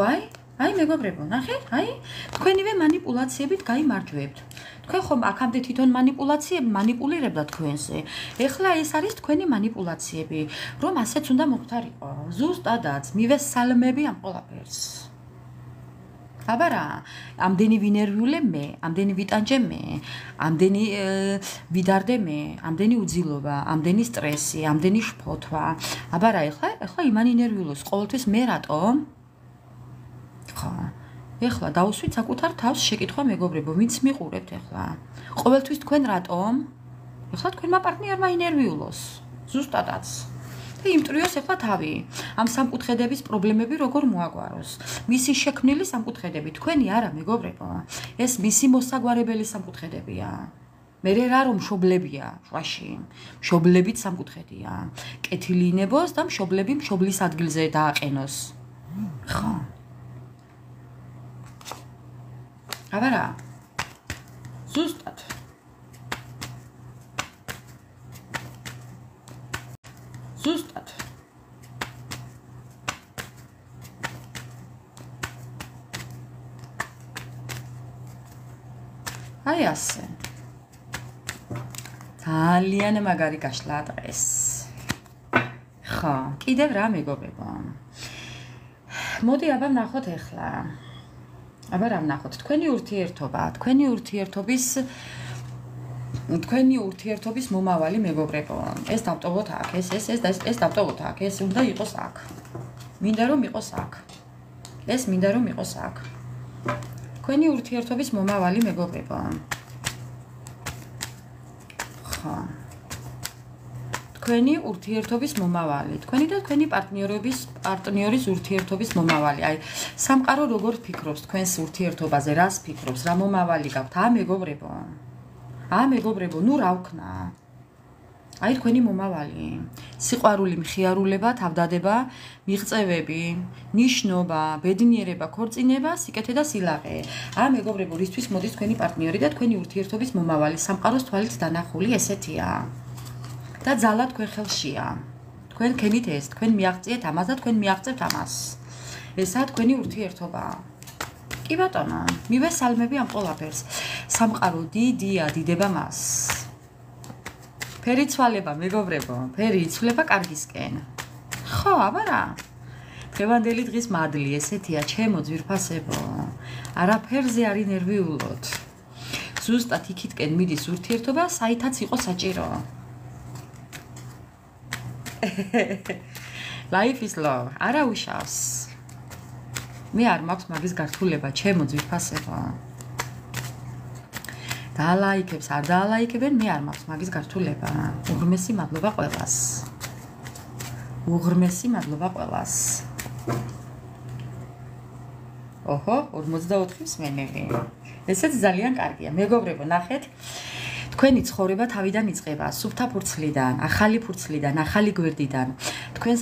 აი მეგობრებო, ნახეთ, აი თქვენივე манипуляციებით გაიმარჯვებთ. თქვენ ხომ აქამდე თვითონ манипуლირებდა თქვენზე. ეხლა ეს არის თქვენი манипуляციები, რომ ასეც უნდა მოხდარიყო. ზუსტადაც მივესალმები ამ ყველაფერს. აბა რა, ამდენი ვინერვიულე მე, ამდენი ვიტანჯე მე, ამდენი ვიდარდე მე, ამდენი უძილობა, ამდენი სტრესი, ამდენი შფოთვა. აბა რა, ეხლა იმან ინერვიულოს ყოველთვის მე რატომ? ხო, ეხლა დავუსვით საკუთარ თავს შეკითხვა მეგობრებო, ვინც მიყურებთ ეხლა? ყოველთვის თქვენ რატომ? ეხლა თქვენმა პარტნიორმა ინერვიულოს. ზუსტადაც. და იმტრიოს ეხლა თავი. ამ სამკუთხედების პრობლემები როგორ მოაგვაროს? მისი შექმნილი სამკუთხედები თქვენი არა, მეგობრებო. ეს მისი მოსაგვარებელი სამკუთხედებია. მე რა რომ მშობლებია, შვაში. მშობლებით სამკუთხედია. კეთილი ინებოს და მშობლები მშობლის ადგილზე დააყენოს. ხო. აბარა. ზუსტად. ზუსტად. აი ასე. ძალიან მაგარი გაშლა დღეს. ხო, კიდევ რა მეგობრებო. მოდი აბა ვნახოთ ახლა. აბა რა ვნახოთ? თქვენი ურთიერთობის მომავალი მეგობრებო. ეს დავტოვოთ აქ, ეს დავტოვოთ აქ, ეს უნდა იყოს აქ. მინდა რომ იყოს აქ. ეს მინდა რომ იყოს აქ. თქვენი ურთიერთობის მომავალი მეგობრებო. ხო. თქვენი ურთიერთობის მომავალი, თქვენი და თქვენი პარტნიორის ურთიერთობის მომავალი. აი, სამყარო როგორ ფიქრობს თქვენს ურთიერთობაზე, რას ფიქრობს, რა მომავალი გაქვთ? მეგობრებო, ნუ რა ვქნა? აი, თქვენი მომავალი. სიყვარული, მხიარულება, თავდადება, მიღწევები, ნიშნობა, ბედნიერება, ქორწინება, სიკეთე და სილაღე. მეგობრებო, რისთვის მოდის თქვენი პარტნიორი და თქვენი ურთიერთობის მომავალი? სამყაროს თვალით დანახული ესეთია. და ძალა თქვენ ხელშია. თქვენ ქენით ეს, თქვენ მიაღწიეთ ამას და თქვენ მიაღწევთ ამას. ესაა თქვენი ურთიერთობა. კი ბატონო, მივესალმები ამ ყველაფერს. სამყარო დიდია, დიდება მას. ფერი ცვალება, მეგობრებო, ფერი იცვლება კარგისკენ. ხო, აბარა. დღევანდელი დღის მადლი ესეთია, ჩემო ძვირფასებო. არაფერზე არ ინერვიულოთ. ზუსტად იქითკენ მიდის ურთიერთობა, საითაც იყო საჭირო. Life is love. არა უშავს. მე არ მაქვს მაგის გართულება, ჩემო ძვირფასებო. დაალაიქებს, არ დაალაიქებენ, მე არ მაქვს მაგის გართულება. უღრმესი მადლობა ყველას. უღრმესი მადლობა ყველას. ოჰო, 44 მსმენელი. ესეც ძალიან კარგია. მეგობრებო, ნახეთ. თქვენი ცხოვრება თავიდან იწყება, სუფთა ფურცლიდან, ახალი ფურცლიდან, ახალი გვერდიდან. თქვენს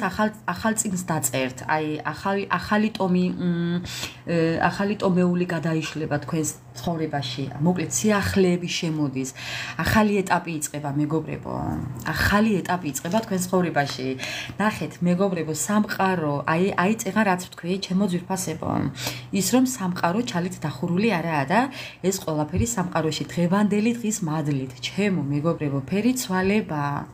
ახალ წიგნს დაწერთ, აი ახალი ტომეული გადაიშლება თქვენს ცხოვრებაში. მოკლედ სიახლეები შემოდის. ახალი ეტაპი იწყება, მეგობრებო. ახალი ეტაპი იწყება თქვენს ცხოვრებაში. ნახეთ, მეგობრებო, სამყარო, აი წეღა რაც ვთქვი, ჩემო ძვირფასებო. ის რომ სამყარო ჩალით დახურული არაა და ეს ყველაფერი სამყაროში დღევანდელი დღის მადლით, ჩემო მეგობრებო, ფერი ცვალება.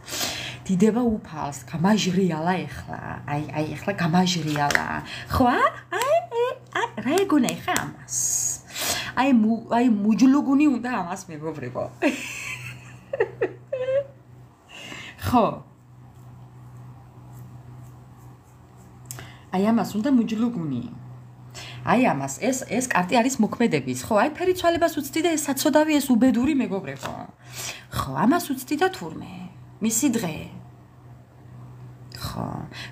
დიდება უფალს, გამაჟრიალა ეხლა. აი ეხლა გამაჟრიალა. ხო? რა ეგონა ეხა ამას? აი მუჯლუგუნი უნდა ამას მეგობრებო. ხო. აი ამას უნდა მუჯლუგუნი. აი ამას ეს კარტი არის მოქმედების, ხო? აი ფერი ცვალებას უცდი და ეს საცოდავი ეს უბედური მეგობრებო. ხო, ამას უცდი და თურმე. მისი დღე. ხო,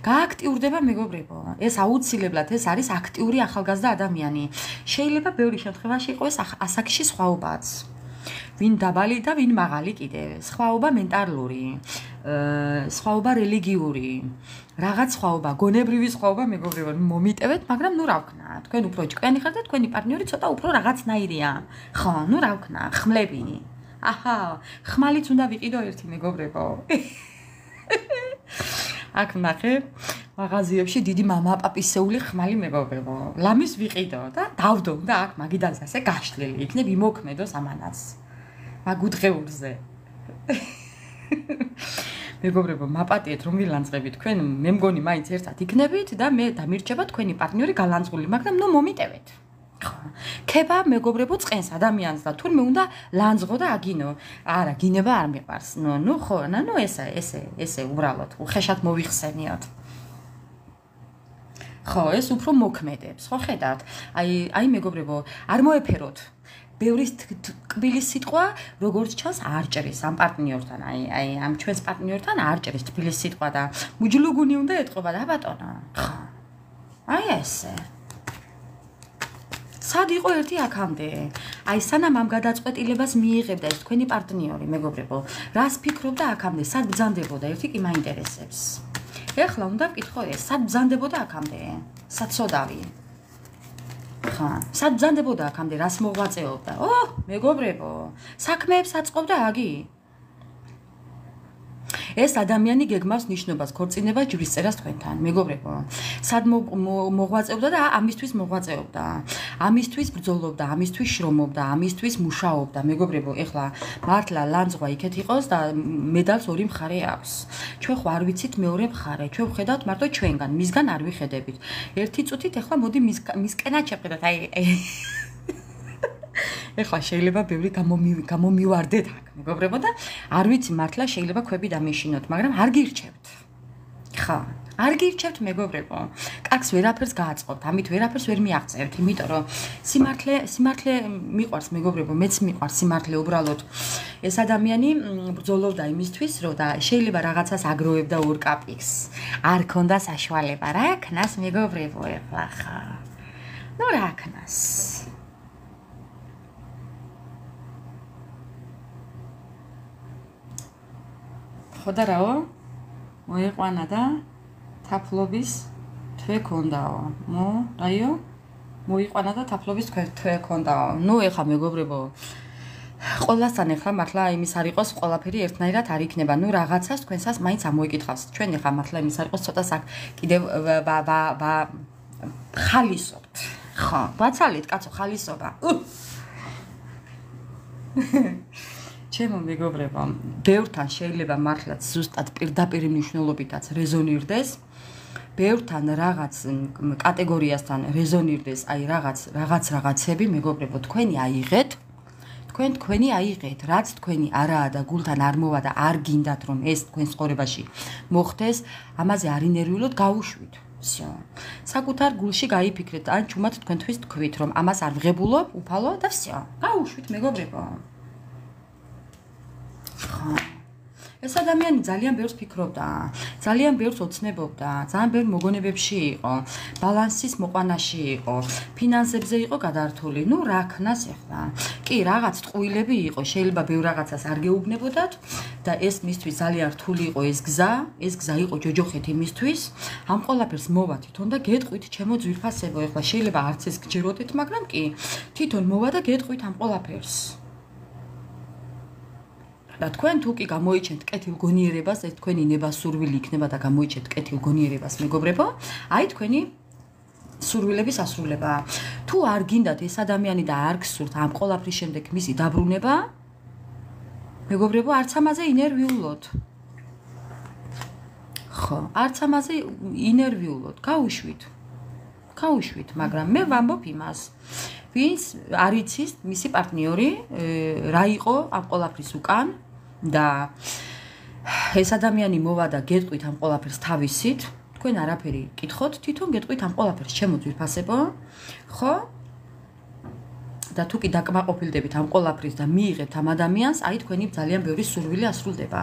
გააქტიურდება მეგობრებო. ეს აუცილებლად ეს არის აქტიური ახალგაზრდა ადამიანი. შეიძლება ბევრი შემთხვევაში იყოს ასაკში სხვაობაც. ვინ დაბალი და ვინ მაღალი კიდევ. სხვაობა მენტალური, სხვაობა რელიგიური, რაღაც სხვაობა, გონებრივი სხვაობა მეგობრებო, მომიტევეთ, მაგრამ ნუ რა ვქნა, თქვენ უფრო ჭკვიანი ხართ და თქვენი პარტნიორი ცოტა უფრო რაღაცნაირია. ხო, ნუ რა ვქნა, ხმლები. აჰა, ხმალიც უნდა ვიყიდო ერთი მეგობრებო. აქ ნახე, მაღაზიებში დიდი მამა-პაპისეული ხმალი მეგობრებო. ლამის ვიყიდო და დავდო და აქ მაგიდანს ასე გაშლილი იქნებ იმოქმედოს ამანაც. მაგ უთხეურზე. მეგობრებო, მაპატიეთ რომ ვილანძღები თქვენ, მე მგონი მაინც ერთად იქნებით და მე დამირჩება თქვენი პარტნიორი გალანძღული, მაგრამ ნუ მომიტევეთ. ხო. ქება მეგობრებო წყენს ადამიანს და თურმე უნდა ლანძღო და აგინო. არა, გინება არ მიყვარს. ნუ ხო, ნუ ესე უბრალოდ, უხეშად მოიხსენიოთ. ხო, ეს უფრო მოქმედებს, ხო ხედავთ? აი მეგობრებო, არ მოეფეროთ. ბევრი კბილის სიტყვა, როგორც ჩანს, არ ჭრის ამ პარტნიორთან, აი ამ ჩვენს პარტნიორთან არ ჭრის თბილის სიტყვა და მუჯლუგუნი უნდა ეტყობა და ბატონო. ხო. აი ესე. სად იყო ერთი აქამდე? აი სანამ ამ გადაწყვეტილებას მიიღებდა ეს თქვენი პარტნიორი, მეგობრებო, რას ფიქრობდა აქამდე? სად ბრძანდებოდა? ერთი კი მაინტერესებს. ეხლა უნდა ვკითხო ეს, სად ბრძანდებოდა აქამდე? საცოდავი. ხა, სად ბრძანდებოდა აქამდე, რას მოღვაწეობდა? მეგობრებო, საქმეებს აწყობდა აგი. ეს ადამიანი გეგმავს ნიშნობას, ქორწინება ჯვრის წერას თქვენთან, მეგობრებო. სად მოღვაწეობდა და ამისთვის მოღვაწეობდა. ამისთვის ბრძოლობდა, ამისთვის შრომობდა, ამისთვის მუშაობდა, მეგობრებო. ეხლა მართლა ლანძღვა იქეთ იყოს და მედალს ორი მხარე აქვს. ჩვენ ხო არ ვიცით მეორე მხარე, ჩვენ ვხედავთ მარტო ჩვენგან, მისგან არ ვიხედებით. ერთი წუთით ეხლა მოდი მისკენად შევხედოთ, აი ეხლა შეიძლება ბევრი გამომივარდეთ აქ, მეგობრებო და არ ვიცი მართლა შეიძლება ქვები დამეშინოთ, მაგრამ არ გირჩევთ. ხა, არ გირჩევთ მეგობრებო. კაცს ვერაფერს გააწყობთ, ამით ვერაფერს ვერ მიაღწევთ, იმიტომ რომ სიმართლე მიყვარს მეგობრებო, მეც მიყვარს სიმართლე უბრალოდ. ეს ადამიანი ბრძოლობდა იმისთვის, რომ და შეიძლება რაღაცას აგროვებდა ორ კაპიკს. არ ქონდა საშუალება, რა ქნას მეგობრებო, ეხლა ხა. ნუ რა ქნას. ხოდა რაო? მოიყვანა და თაფლობის თვე ქონდაო. რაიო? მოიყვანა და თაფლობის თვე ქონდაო. ნუ ეხლა მეგობრებო, ყველასთან ეხლა მართლა იმის არ იყოს, ყველაფერი ერთნაირად არ იქნება. ნუ რაღაცას თქვენსაც მაინც ამოიკითხავს. ჩვენ ეხლა მართლა იმის არ იყოს, ცოტა კიდევ ხალისობთ. ხო, ბაცალეთ კაცო, ხალისობა. ჩემო მეგობრებო, ბევრთან შეიძლება მართლაც ზუსტად პირდაპირ მნიშვნელობითაც რეზონირდეს. ბევრთან რაღაც კატეგორიასთან რეზონირდეს, აი რაღაცები, მეგობრებო, თქვენი აიღეთ. თქვენი აიღეთ, რაც თქვენი არაა და გულთან არ მოვა და არ გინდათ რომ ეს თქვენ ცხოვრებაში მოხდეს, ამაზე არ ინერვიულოთ, გაუშვით. всё. საკუთარ გულში გაიფიქრეთ, ან ჩუმად თქვენთვის თქვით რომ ამას არ ვღებულობ, უფალო და всё. გაუშვით მეგობრებო. ეს ადამიანი ძალიან ბევრს ფიქრობდა, ძალიან ბევრს ოცნებობდა, ძალიან ბევრ მოგონებებში იყო, ბალანსის მოყვანაში იყო, ფინანსებზე იყო გადართული. ნუ რა ქნას ეხლა? კი, რაღაც ტყუილები იყო, შეიძლება ბევრ რაღაცას არ გეუბნებოდათ და ეს მისთვის ძალიან რთული იყო ეს გზა იყო ჯოჯოხეთი მისთვის. ამ ყველაფერს მოვა თვითონ და გეტყვით ჩემო ძვირფასებო, ეხლა შეიძლება არც ეს გჯეროდეთ, მაგრამ კი, თვითონ მოვა და გეტყვით ამ ყველაფერს. და თქვენ თუ კი გამოიჩენთ კეთილ გონიერებას, ეს თქვენი ნებასურვილი იქნება და გამოიჩენთ კეთილ გონიერებას, მეგობრებო, აი თქვენი სურვილების ასრულება. თუ არ გინდათ ეს ადამიანი და არ გსურთ ამ ყოლაფრის შემდეგ მისი დაბრუნება, მეგობრებო, არც ამაზე ინერვიულოთ. ხო, არც ამაზე ინერვიულოთ, გაუშვით, მაგრამ მე ვამბობ იმას, ვინც არ იცის მისი პარტნიორი, რა იყო ამ ყოლაფრის უკან და ეს ადამიანი მოვა და გეტყვით ამ ყოლაფერს თავისით, თქვენ არაფერი კითხოთ, თვითონ გეტყვით ამ ყოლაფერს, ჩემო ძვირფასებო, ხო? და თუ კი დაკმაყოფილდებით ამ ყოლაფრის და მიიღებთ ამ ადამიანს, აი თქვენი ძალიან ბევრი სურვილი ასრულდება.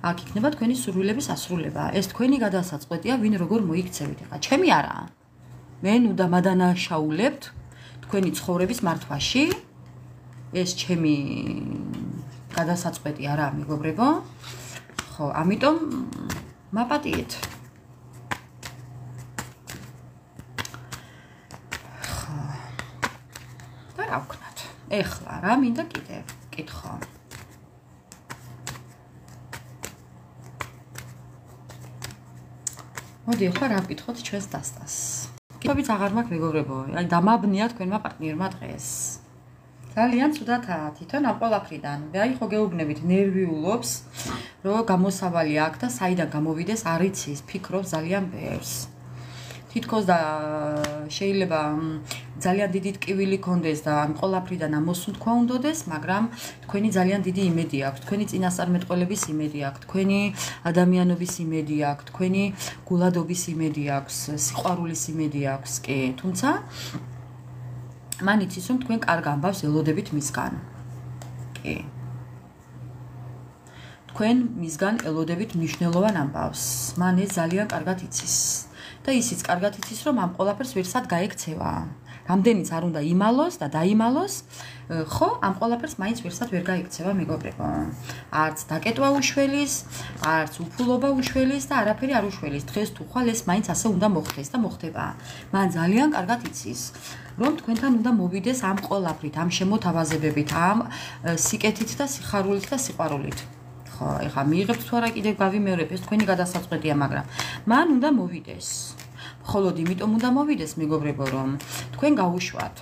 აქ იქნება თქვენი სურვილების ასრულება. ეს თქვენი გადასაწყვეტია, ვინ როგორ მოიქცევით. ეხლა ჩემი არა. მე ნუ დამადანაშაულებთ თქვენი ცხოვრების მართვაში. ეს ჩემი გადასაწყვეტი არა, მეგობრებო. ხო, ამიტომ მაპატიეთ. ხო. და რა ვქნათ? ეხლა რა მინდა კიდევ კითხო. მოდი ახლა რა ვკითხოთ ჩვენს დასტას. კითხებიც აღარ მაქვს მეგობრებო, აი დამაბნია თქვენმა პარტნიორმა დღეს. ძალიან ცუდათაა თვითონ ამ ყველაფრიდან. აი ხო გეუბნებით, ნერვიულობს, რომ გამოსავალი აქვს და საიდან გამოვიდეს არ იცის, ფიქრობს ძალიან ბევრს. თითქოს და შეიძლება ძალიან დიდი ტკივილი გქონდეს და ამ ყველაფრიდან ამოსუნთქვა უნდოდეს, მაგრამ თქვენი ძალიან დიდი იმედი აქვს, თქვენი წინასწარმეტყველების იმედი აქვს, თქვენი ადამიანობის იმედი აქვს, თქვენი გულადობის იმედი აქვს, სიყვარულის იმედი აქვს, კი, თუმცა მან იცის რომ თქვენ კარგ ამბავს ელოდებით მისგან. კი. თქვენ მისგან ელოდებით მნიშვნელოვან ამბავს. მან ეს ძალიან კარგად იცის. და ისიც კარგად იცის რომ ამ ყველაფერს ვერსად გაექცევა. რამდენიც არ უნდა იმალოს და დაიმალოს, ხო, ამ ყველაფერს მაინც ვერსად ვერ გაექცევა მეგობრებო. არც დაკეტვა უშველის, არც უფულობა უშველის და არაფერი არ უშველის. დღეს თუ ხვალ ეს მაინც ასე უნდა მოხდეს და მოხდება. მან ძალიან კარგად იცის, რომ თქვენთან უნდა მოვიდეს ამ ყველაფრით, ამ შემოთავაზებებით, ამ სიკეთით და სიხარულით და სიყვარულით. ხო, ეხლა მიიღებთ თუ არა კიდევ გავიმეორებ, ეს თქვენი გადასაწყვეტია, მაგრამ მან უნდა მოვიდეს. მხოლოდ იმიტომ უნდა მოვიდეს, მეგობრებო, რომ თქვენ გაუშვათ.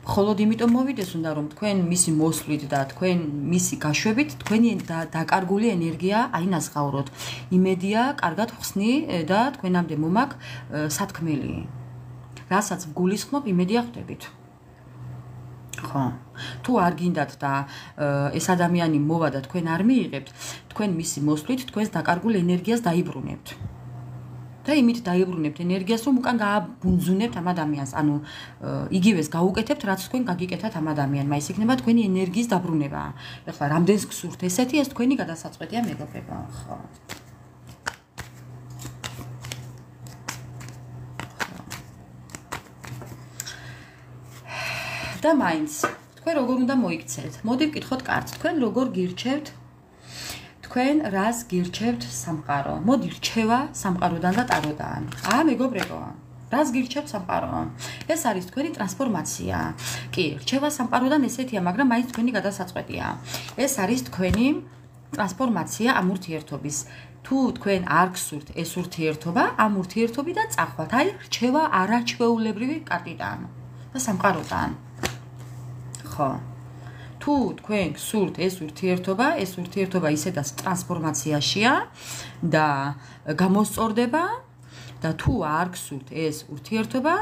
მხოლოდ იმიტომ მოვიდეს უნდა, რომ თქვენ მისი მოსვლით და თქვენ მისი გაშვებით, თქვენი დაკარგული ენერგია აინაზღაუროთ. იმედია, კარგად ხსნი და თქვენამდე მომაკ სათქმელი. რასაც გულისხმობ, იმედია ხვდებით. ხო. თუ არ გინდათ და ეს ადამიანი მოვა და თქვენ არ მიიღებთ, თქვენ მისი მოსვლით თქვენს დაკარგულ ენერგიას დაიბრუნებთ. და იმით დაიბრუნებთ ენერგიას, რომ უკან გააბუნძუნებთ ამ ადამიანს, ანუ იგივეს გაუკეთებთ, რაც თქვენ გაგიკეთათ ამ ადამიანმა. ის იქნება თქვენი ენერგიის დაბრუნება. ეხლა რამდენს გსურთ ესეთი, ეს თქვენი გადასაწყვეტია, მეგობრებო, ხო. და მაინც თქვენ როგორ უნდა მოიქცეთ? მოდი ვკითხოთ კარგად. თქვენ როგორ გირჩევთ? თქვენ რას გირჩევთ სამყარო? მოდი რჩევა სამყაროდან და ტაროდან. მეგობრებო, რას გირჩევთ სამყარო? ეს არის თქვენი ტრანსფორმაცია. კი, რჩევა სამყაროდან ესეთია, მაგრამ მაინც თქვენი გადასაწყვეტია. ეს არის თქვენი ტრანსფორმაცია ამ ურთიერთობის. თუ თქვენ არ გსურთ ეს ურთიერთობა, ამ ურთიერთობიდან წახვათ. აი, რჩევა არაჩვეულებრივი კარტიდან და სამყაროდან. ხო. თუ თქვენ გსურთ ეს ურთიერთობა ისედაც ტრანსფორმაციაშია და გამოსწორდება და თუ არ გსურთ ეს ურთიერთობა,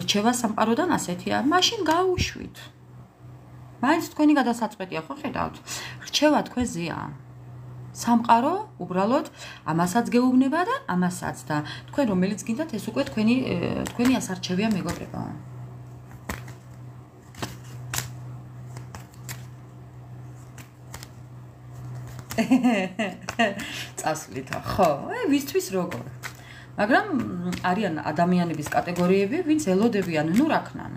რჩევა სამყაროდან ასეთია, მაშინ გაუშვით. მაინც თქვენი გადასაწყვეტია, ხო ხედავთ? რჩევა თქვენზეა. სამყარო უბრალოდ ამასაც გეუბნება და ამასაც და თქვენ რომელიც გინდათ ეს უკვე თქვენი ასარჩევია, მეგობრებო. წასვლით, ხო, ვისთვის როგორ. მაგრამ არიან ადამიანების კატეგორიები, ვინც ელოდებიან, ნუ რა ქნან.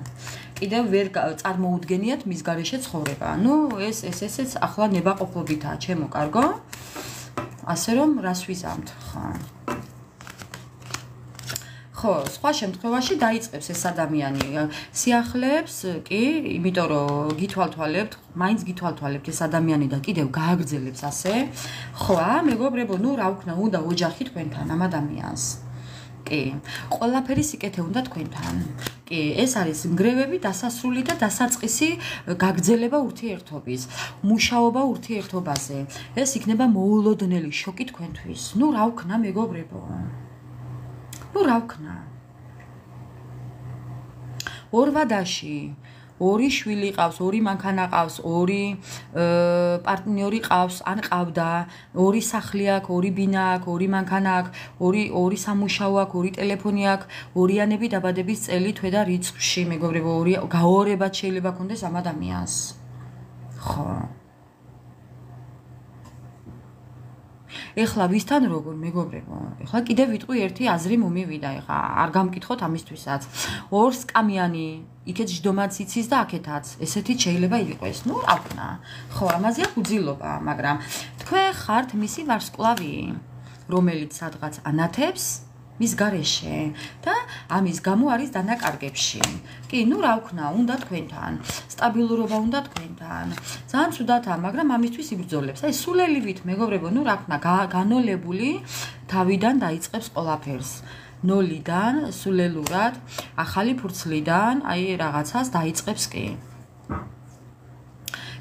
კიდევ ვერ წარმოუდგენიათ მის გარეშე ცხოვრება. ნუ ესეც ახლა ნებაყოფლობითაა, ჩემო კარგო. ასე რომ რას ვიზამთ, ხო. ხო, სხვა შემთხვევაში დაიწყებს ეს ადამიანი სიახლეებს, კი, იმიტომ რომ გითვალთვალებთ, მაინც გითვალთვალებთ ეს ადამიანი და კიდევ გააგრძელებს ასე. ხო, მეგობრებო, ნუ რა ვქნა, უნდა ოჯახი თქვენთან ამ ადამიანს. კი, ყველაფერი სიკეთე უნდა თქვენთან. კი, ეს არის ნგრევები, დასასრული და დასაწყისი გაგრძელება ურთიერთობის, მუშაობა ურთიერთობაზე. ეს იქნება მოულოდნელი შოკი თქვენთვის. ნუ რა ვქნა, მეგობრებო. ნუ რა ვქნა. ორვადაში ორი შვილი ყავს, ორი მანქანა ყავს, ორი პარტნიორი ყავს, ან ყავდა, ორი სახლი აქვს, ორი ბინა აქვს, ორი მანქანა აქვს, ორი სამუშაო აქვს, ორი ტელეფონი აქვს, ორიანები დაბადების წელი თვე და რიცხვში, მეგობრებო, გაორებად შეიძლება ქონდეს ამ ადამიანს. ხო. ეხლა ვისთან როგორ, მეგობრებო? ეხლა კიდევ ვიტყვი ერთი აზრი მომივიდა, ეხლა არ გამკითხოთ ამისთვისაც. ორ სკამიანი იქეთ ჯდომაც იცის და აქეთაც. ესეთიც შეიძლება იყოს. ნუ რა ვქნა. ხო, ამაზეა უძილობა, მაგრამ თქვენ ხართ მისი ვარსკვლავი, რომელიც სადღაც ანათებს მის გარეშე და ამის გამო არის დანაკარგებში. კი, ნუ რა ვქნა, უნდა თქვენთან. სტაბილურობა უნდა თქვენთან. ძალიან ცუდათაა, მაგრამ ამისთვის იბრძოლებს. აი, სულელივით, მეგობრებო, ნუ რა ვქნა, განოლებული თავიდან დაიწყებს ყველაფერს. ნოლიდან, სულელურად, ახალი ფურცლიდან, აი, რაღაცას დაიწყებს კი.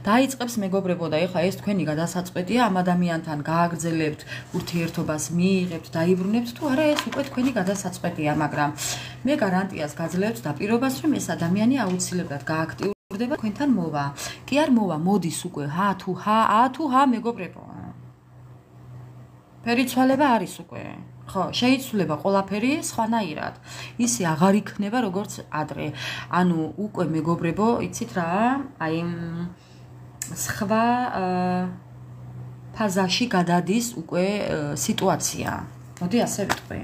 დაიწყებს მეგობრებო და ეხლა ეს თქვენი გადასაწყვეტია ამ ადამიანთან გააგრძელებთ ურთიერთობას, მიიღებთ, დაიბრუნებთ თუ არა ეს უკვე თქვენი გადასაწყვეტია, მაგრამ მე გარანტიას გაძლევთ და პირობას რომ ეს ადამიანი აუცილებლად გააქტიურდება თქვენთან მოვა. კი არ მოვა, მოდის უკვე ჰა თუ ჰა მეგობრებო. ფერიცვალება არის უკვე. ხო, შეიცვლება ყველაფერი სხვანაირად. ისე აღარ იქნება როგორც ადრე. ანუ უკვე მეგობრებო, იცით რა? აი სხვა ფაზაში გადადის უკვე სიტუაცია. მოდი ასე ვიტყვი.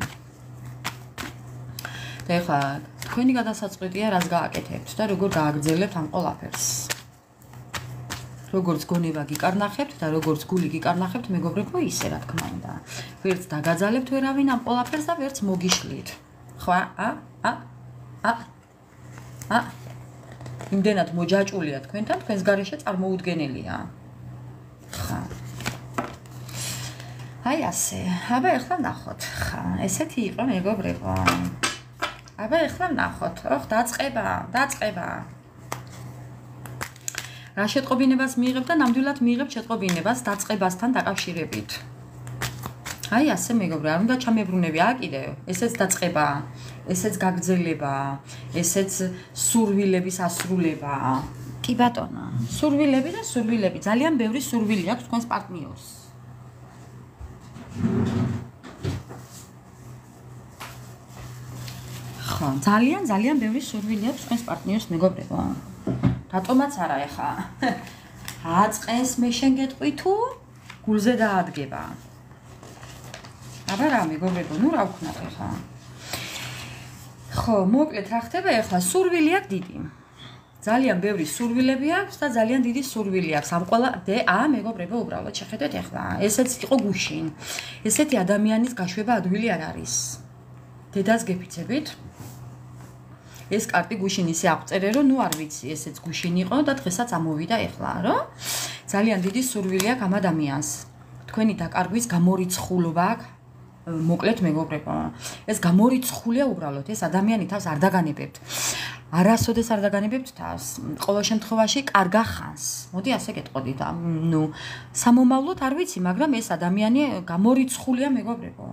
და ეხლა თქვენი გადასაწყვეტია რას გააკეთებთ და როგორ გააგრძელებთ ამ ყველაფერს. როგორც გონება გიკარნახებთ და როგორც გული გიკარნახებთ მეგობრებო ისე რა თქმა უნდა. ვერც დაგაძალებთ ვერავინ ამ ყველაფერს და ვერც მოგიშლით. ხო? იმდენად მოჯაჭულია თქვენთან, თქვენს გარეშე წარმოუდგენელია. ხა. აი ასე. აბა ეხლა ნახოთ. ხა, ესეთი იყო მეგობრებო. აბა ეხლა ნახოთ. ოხ, დაწყება. რა შეტყობინებას მიიღებ და ნამდვილად მიიღებ შეტყობინებას დაწყებასთან დაკავშირებით. აი ასე მეგობრებო, არ უნდა ჩამებრუნები კიდევ. ესეც დაწყება, ესეც გაგრძელება, ესეც სურვილების ასრულება. კი ბატონო, სურვილები, ძალიან ბევრი სურვილი აქვს თქვენს პარტნიორს. ხო, ძალიან ბევრი სურვილი აქვს თქვენს პარტნიორს მეგობრებო. რატომაც არა ეხა. აწყენს მე შენ გეტყვი თუ გულზე დაადგება. აბა რა მეგობრებო, ნუ რა ვქნათ ეხა. ხო, მოკლედ რა ხდება ეხლა? სურვილი აქვს დიდი. ძალიან ბევრი სურვილები აქვს და ძალიან დიდი სურვილი აქვს. ამ ყველა მეგობრებო, უბრალოდ შეხედეთ ეხლა. ესეც იყო გუშინ. ესეთი ადამიანის გაშვება ადვილი არ არის. დედას გეფიცებით? ეს კარტი გუშინ ისე აღწერე, რომ ნუ არ ვიცი, ესეც გუშინ იყო და დღესაც ამოვიდა ეხლა, რომ ძალიან დიდი სურვილი აქვს ამ ადამიანს. თქვენი დაკარგვის გამორიცხულობა აქვს. მოკლედ მეგობრებო, ეს გამორიცხულია უბრალოდ, ეს ადამიანი თავს არ დაგანებებთ. არასოდეს არ დაგანებებთ თავს. ყოველ შემთხვევაში კარგა ხანს. მოდი ასე გეტყოდით, ნუ სამომავლოდ არ ვიცი, მაგრამ ეს ადამიანი გამორიცხულია მეგობრებო.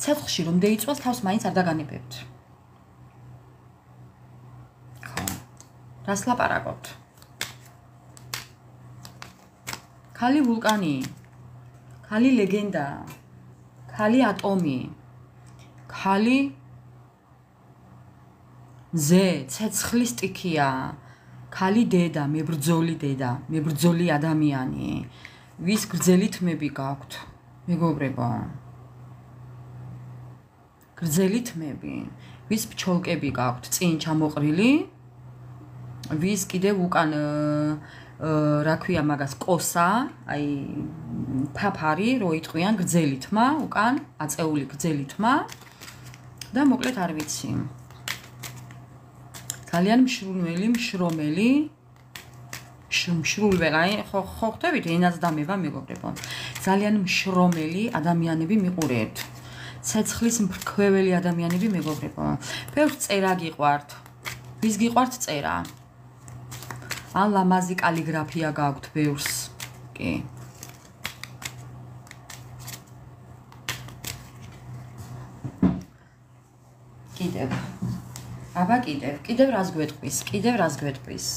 ცეცხლში რომ დაიწვას თავს მაინც არ დაგანებებთ. რას ლაპარაკობთ? ქალი ვულკანი, ქალი ლეგენდა, ქალი ატომი, ქალი ცეცხლის სტიქია, ქალი დედა, მებრძოლი ადამიანი, ვის გრძელი თმები გაქვთ, მეგობრებო. გრძელი თმები, ვის ფჩოლკები გაქვთ, წინ ჩამოყრილი, ვის კიდევ უკან რა ქვია მაგას კოსა, აი ფაფარი რო იტყვიან გრძელი თმა, უკან აწეული გრძელი თმა და მოკლედ არ ვიცი. ძალიან შრომელი, ხო ხვდებით ენაც დამება მეგობრებო. ძალიან შრომელი ადამიანები მიყურებთ. ცეცხლის მფრქვეველი ადამიანები მეგობრებო. ბევრ წერა გიყვართ. ვის გიყვართ წერა? ან ლამაზი კალიგრაფია გაქვთ ბევრს. კი. კიდევ. აბა კიდევ რას გვეტყვის?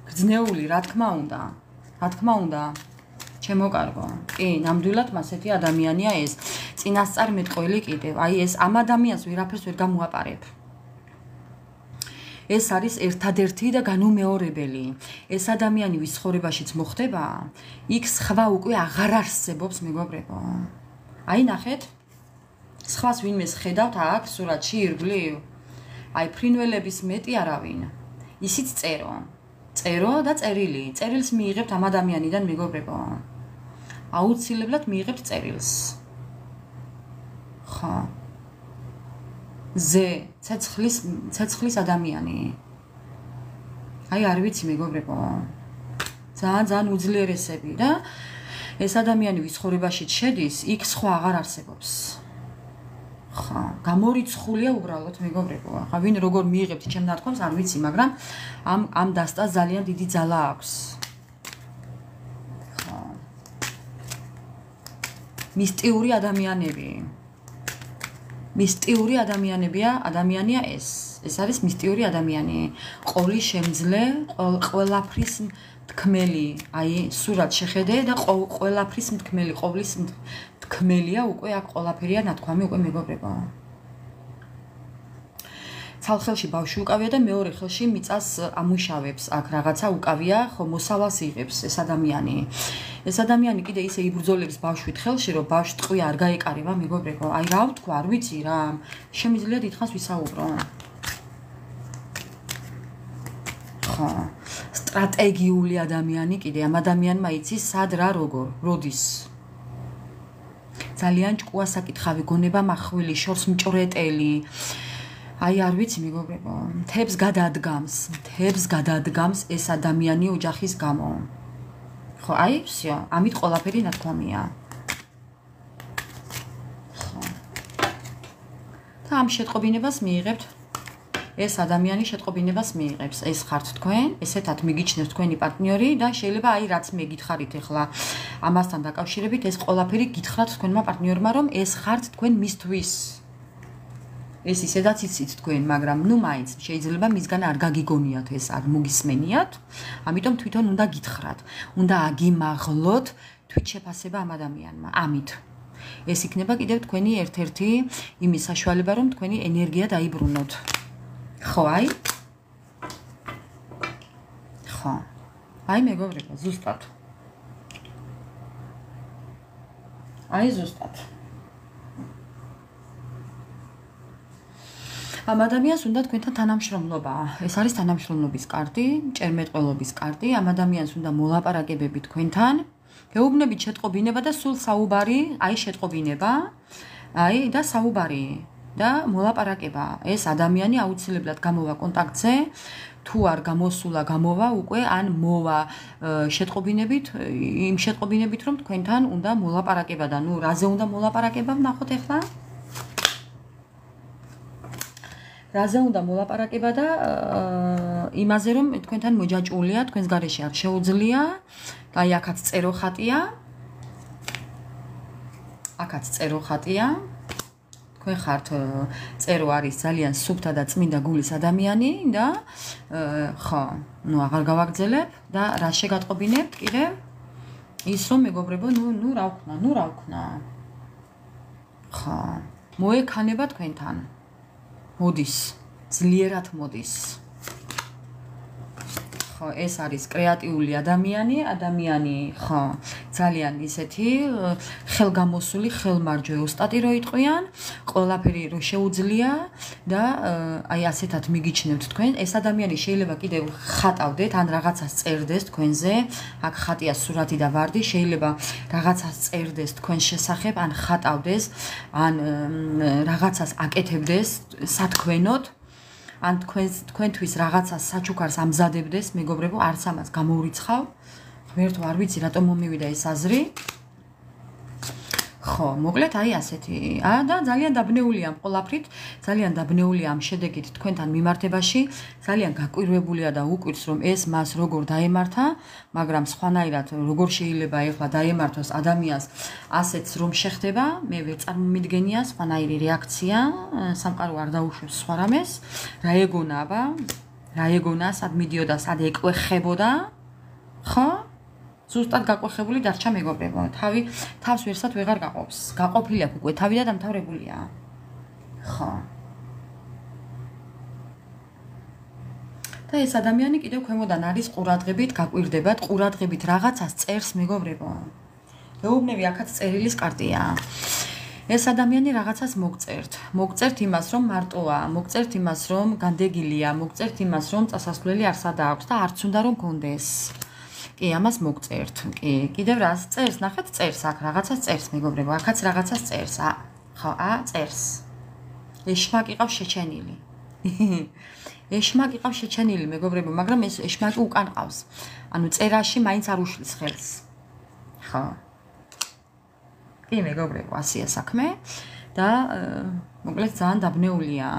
გრძნეული, რა თქმა უნდა. ჩემო კარგო. კი, ნამდვილად მასეთი ადამიანია ეს. წინასწარ მეტყველი კიდევ. აი ეს ამ ადამიანს ვერაფერს ვერ გამოაპარებ. ეს არის ერთადერთი და განუმეორებელი. ეს ადამიანი ვის ცხოვრებაშიც მოხდება, იქ სხვა უკვე აღარ არსებობს მეგობრებო. აი ნახეთ. სხვას ვინმეს ხედავთ აქ სურათში ირგვლივ. აი ფრინველების მეტი არავინ. ისიც წერო და წერილი. წერილს მიიღებთ ამ ადამიანიდან მეგობრებო. აუცილებლად მიიღებთ წერილს. ხო. ცეცხლის ადამიანი. აი არ ვიცი მეგობრებო. ძალიან უძლიერესები და ეს ადამიანი ვის ცხოვრებაში შედის, იქ სხვა აღარ არსებობს. ხა, გამორიცხულია უბრალოდ მეგობრებო. ხა ვინ როგორ მიიღებთ ჩემ ნათქვამს არ ვიცი, მაგრამ ამ დასტას ძალიან დიდი ძალა აქვს. მისტიური ადამიანები. მისტიური ადამიანია ეს. ეს არის მისტიური ადამიანი. ყოვლის შემძლე, ყველაფრის მთქმელი. აი, სურათ შეხედე და ყველაფრის მთქმელი, ყოვლის მთქმელია უკვე აქ ყველაფერია ნათქვამი უკვე მეგობრებო. ცალხელში ბავშვი უკავია და მეორე ხელში მიწას ამუშავებს. აქ რაღაცა უკავია, ხო, მოსავალს იღებს ეს ადამიანი. ეს ადამიანი კიდე ისე იბრძოლებს ბავშვით ხელში, რომ ბავშვი ტყვია არ გაეკარება, მეგობრებო. აი რა ვთქვა, არ ვიცი რა. შემიძლია დიდხანს ვისაუბრო. ხო. სტრატეგიული ადამიანი კიდე ამ ადამიანმა იცის სად რა როგორ, როდის. ძალიან ჭკუა საკითხავი, გონება მახვილი, შორს მჭრეტელი. აი არ ვიცი მეგობრებო, მთებს გადადგამს ეს ადამიანი ოჯახის გამო. ხო, აი, всё, ამით ყველაფერი ნათქვამია. ხო. და ამ შეტყობინებას მიიღებთ ეს ადამიანი შეტყობინებას მიიღებს. ეს ხართ თქვენ, ესეთად მიგიჩნევთ თქვენი პარტნიორი და შეიძლება აი რაც მე გითხარით ახლა ამასთან დაკავშირებით ეს ყველაფერი გითხრათ თქვენმა პარტნიორმა, რომ ეს ხართ თქვენ მისთვის. ეს ისედაც იცით თქვენ, მაგრამ ნუ მაინც შეიძლება მისგან არ გაგიგონიათ ეს, არ მოგისმენიათ. ამიტომ თვითონ უნდა გითხრათ. უნდა აგიმაღლოთ თვით შეფასება ამ ადამიანმა. ამით. ეს იქნება კიდევ თქვენი ერთ-ერთი იმის საშუალება, რომ თქვენი ენერგია დაიბრუნოთ. ხო, აი? ხო. აი მეგობრებო, ზუსტად. აი ზუსტად. ამ ადამიანს უნდა თქვენთან თანამშრომლობა. ეს არის თანამშრომლობის კარტი, ჭერმეტყველობის კარტი. ამ ადამიანს უნდა მოლაპარაკებები თქვენთან. გეუბნებით შეტყობინება და სულ საუბარი, აი შეტყობინება, აი და საუბარი და მოლაპარაკება. ეს ადამიანი აუცილებლად გამოვა კონტაქტზე. თუ არ გამოსულა, გამოვა უკვე ან მოვა შეტყობინებით, იმ შეტყობინებით, რომ თქვენთან უნდა მოლაპარაკება და ნუ რაზე უნდა მოლაპარაკება, ვნახოთ ახლა. რაზე უნდა მოლაპარაკება და იმაზე რომ თქვენთან მოჯაჭვულია, თქვენს გარეშე არ შეუძლია. აი აქაც წერო ხატია. აქაც წერო ხატია. თქვენ ხართ წერო არის ძალიან სუფთა და წმინდა გულის ადამიანი და ხო, ნუ აღარ გავაგრძელებ და რა შეგატყობინებთ კიდევ? ის რომ მეგობრებო, ნუ რა ვქნა. ხო, მოექანება თქვენთან. მოდის, ძლიერად მოდის. ხო, ეს არის კრეატიული ადამიანი, ხო, ძალიან ისეთი ხელგამოსული, ხელმარჯვე ოსტატი რო იტყვიან, ყველაფერი რო შეუძლია და აი ასეთად მიგიჩნევთ თქვენ. ეს ადამიანი შეიძლება კიდევ ხატავდეთ, ან რაღაცას წერდეს თქვენზე, აქ ხატია სურათი და ვარდი, შეიძლება რაღაცას წერდეს თქვენს შესახებ, ან ხატავდეს, ან რაღაცას აკეთებდეს სათქვენოდ. ან თქვენთვის რაღაცას საჩუქარს ამზადებდეს, მეგობრებო, არც ამას გამოვრიცხავ. ღმერთო, არ ვიცი რატომ მომივიდა ეს აზრი. ხო, მოკლედ აი ასეთი. და ძალიან დაბნეულია ამ ყოლაფრით, ძალიან დაბნეულია ამ შედეგით თქვენთან მიმართებაში, ძალიან გაკვირვებულია და უკვირს რომ ეს მას როგორ დაემართა, მაგრამ სხვანაირად როგორ შეიძლება ეხლა დაემართოს ადამიანს ასეც რომ შეხდება, მე ვერ წარმომიდგენია სხვანაირი რეაქცია, სამყარო არ დაუშვებს სხვა რამეს, რა ეგონა, სად მიდიოდა, სად ეკვეხებოდა, ხო? ზუსტად გაკვეხებული დარჩა მეგობრებო. თავს ვერსად ვეღარ გაყოფს. გაყოფილი აქვს უკვე თავი და დამთავრებულია. ხო. და ეს ადამიანი კიდევ ქვემოდან არის ყურადღებით, გაკვირდებათ, ყურადღებით რაღაცას წერს მეგობრებო. მეუბნები აქაც წერილის კარტია. ეს ადამიანი რაღაცას მოგწერთ. მოგწერთ იმას, რომ მარტოა, მოგწერთ იმას, რომ განდეგილია, მოგწერთ იმას, რომ წასასვლელი არ სადააქვს და არც უნდა რომ გონდეს. კი, ამას მოგწერთ. კი, კიდევ რას წერს? ნახეთ, წერს აქ რაღაცას წერს, მეგობრებო. აქაც რაღაცას წერს. ხო, წერს. ეშმაკ იყავს შეჩენილი. ეშმაკ იყავს შეჩენილი, მეგობრებო, მაგრამ ეს ეშმაკი უკან ყავს. ანუ წერაში მაინც არ უშლის ხელს. ხო. კი, მეგობრებო, ასია საქმე და მოკლედ ძალიან დაბნეულია.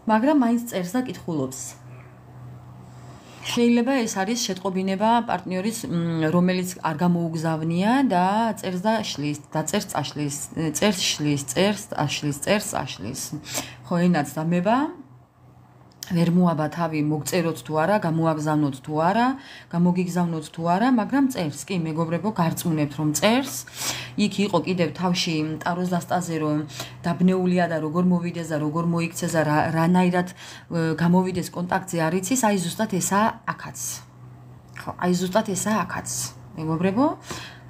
მაგრამ მაინც წერს და კითხულობს. შეიძლება ეს არის შეტყობინება პარტნიორის, რომელიც არ გამოუგზავნია და წერს და შლის, დაწერს წაშლის, წერს შლის, წერს აშლის, წერს აშლის. ხო, ენაც დამება. ვერ მოაბა თავი მოგწეროთ თუ არა, გამოაგზავნოთ თუ არა, გამოგიგზავნოთ თუ არა, მაგრამ წერს, კი, მეგობრებო, გარწმუნებთ რომ წერს. იქ იყო კიდევ თავში ტაროს დასტაზე რომ დაბნეულია და როგორ მოვიდეს და როგორ მოიქცეს და რანაირად გამოვიდეს კონტაქტზე არ იცის, აი ზუსტად ესაა აქაც. ხო, აი ზუსტად ესაა აქაც. მეგობრებო,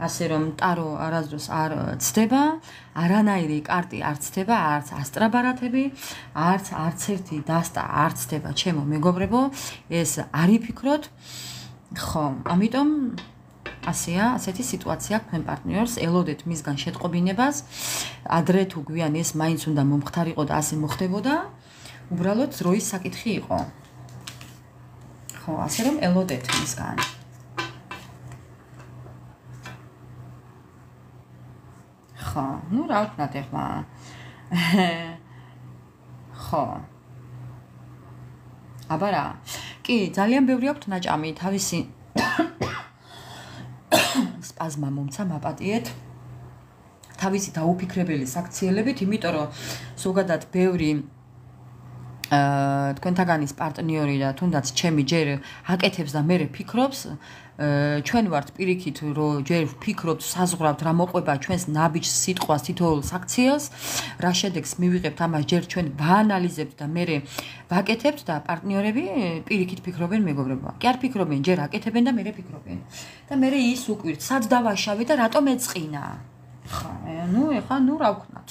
ასე რომ ტარო არასდროს არ ცდება, არანაირი კარტი არ ცდება, არც ასტრაბარათები, არც ერთი დასტა არ ცდება, ჩემო მეგობრებო, ეს არ იფიქროთ. ხო, ამიტომ ასეა, ასეთი სიტუაცია თქვენ პარტნიორს, ელოდეთ მისგან შეტყობინებას, ადრე თუ გვიან ეს მაინც უნდა მომხდარიყო და ასე მოხდებოდა, უბრალოდ დროის საკითხი იყო. ხო, ასე რომ ელოდეთ მისგან. ხო, ну რა ვქნათ ახლა. ხო. აბა რა. კი, ძალიან ბევრი აქვთ ნაჭამი, თავისი სპაზმა მომცა მაპატიეთ. თავისი დაუფიქრებელი საქციელებით, იმიტომ რომ ზოგადად ბევრი თქვენთაგანის პარტნიორი და თუნდაც ჩემი ჯერ აკეთებს და მე ფიქრობს, ჩვენ ვართ პირიქით, რომ ჯერ ვფიქრობთ, საზღვრავთ რა მოყვება ჩვენს ნაბიჯს, სიტყვას, თითოეულ საქციელს, რა შედეგს მივიღებთ ამას ჯერ ჩვენ ვაანალიზებთ და მე ვაკეთებთ და პარტნიორები პირიქით ფიქრობენ მეგობრებო. კი არ ფიქრობენ, ჯერ აკეთებენ და მე ფიქრობენ. და მე ის უკვირთ, სად დავაშავე და რატომ ეწყინა. ხო, ну ეხლა ну რა ვქნათ.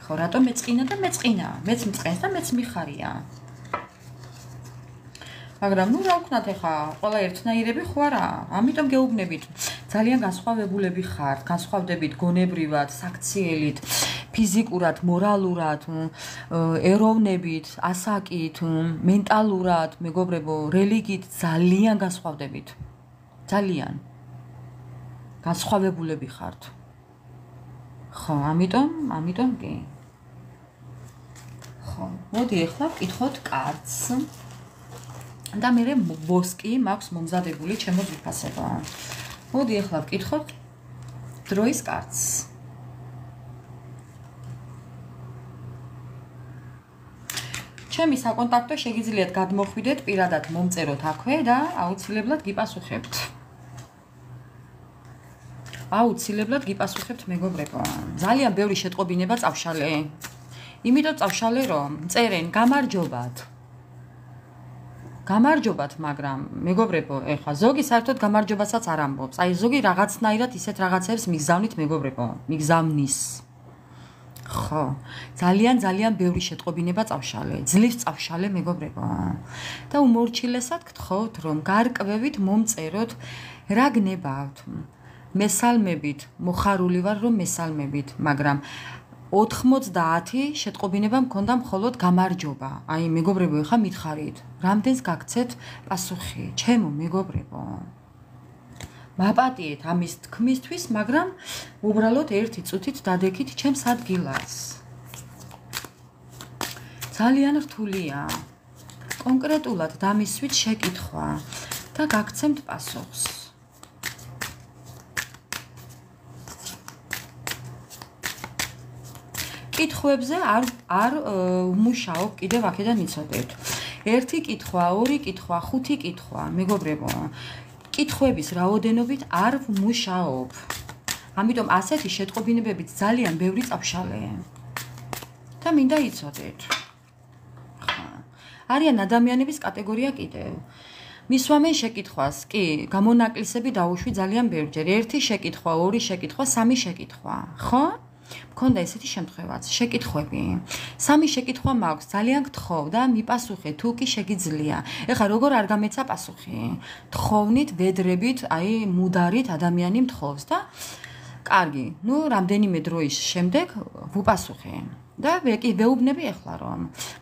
ხო, რატომ ეწყინა და მეწყინა. მეც მწყენს და მეც მიხარია. მაგრამ ну რა ვქნათ ახლა, ყველა ერთნაირები ხო არა? ამიტომ გეუბნებით, ძალიან განსხვავებულები ხართ, განსხვავდებით გონებრივად, საქციელით, ფიზიკურად, მორალურად, ეროვნებით, ასაკით, მენტალურად, მეგობრებო, რელიგიით ძალიან განსხვავდებით. ძალიან განსხვავებულები ხართ. ხო, ამიტომ კი. ხო, მოდი ახლა ვკითხოთ კარტს. და მე ვოსკი მაქვს მომზადებული ჩემო ძვირფასება. მოდი ახლა ვკითხოთ დროის კარტს. ჩემი საკონტაქტო შეგიძლიათ გადმოხვიდეთ, პირადად მომწეროთ აქვე და აუცილებლად გიპასუხებთ. აუცილებლად გიპასუხებთ მეგობრებო. ძალიან ბევრი შეტყობინება წავშალე. იმიტომ წავშალე რომ წერენ გამარჯობათ. გამარჯობათ, მაგრამ მეგობრებო, ეხლა ზოგი საერთოდ გამარჯობასაც არ ამბობს. აი ზოგი რაღაცნაირად ისეთ რაღაცებს მიგზავნით მეგობრებო, მიგზავნის. ხო, ძალიან ბევრი შეტყობინება წავშალე, ძლივს წავშალე მეგობრებო. და უმორჩილესად გთხოვთ, რომ გარკვევით მომწეროთ რა გნებავთ. მესალმებით, მოხარული ვარ რომ მესალმებით, მაგრამ 90 შეტყობინება მქონდა მხოლოდ გამარჯობა. აი მეგობრებო, ეხა მითხარით, რამდენს გაგცეთ პასუხი, ჩემო მეგობრებო. მაპატიეთ ამის თქმისთვის, მაგრამ უბრალოდ ერთი წუთით დადექით ჩემს ადგილას. ძალიან რთულია. კონკრეტულად დამისვით შეკითხვა და გაგცემთ პასუხს. კითხვებზე არ ვმუშაობ, კიდევ აქედან იცოდეთ. 1 კითხვა, 2 კითხვა, 5 კითხვა, მეგობრებო. კითხვების რაოდენობით არ ვმუშაობ. ამიტომ ასეთი შეტყობინებებით ძალიან ბევრი წავშალე. და მინდა იცოდეთ. ხა. არიან ადამიანების კატეგორია კიდევ. მისვამენ შეკითხვას, კი, გამონაკლისები დაუშვი ძალიან ბევრჯერ. 1 შეკითხვა, 2 შეკითხვა, 3 შეკითხვა, ხო? მქონდა ესეთი შემთხვევაც, შეკითხვები. 3 შეკითხვა მაქვს, ძალიან გთხოვ და მიპასუხე, თუ კი შეგიძლია. ეხლა როგორ არ გამეცა პასუხი? თხოვნით, ვედრებით, აი მუდარით ადამიანი მთხოვს და კარგი, ну რამდენიმე დროის შემდეგ ვუპასუხე. და ვეუბნები ახლა რომ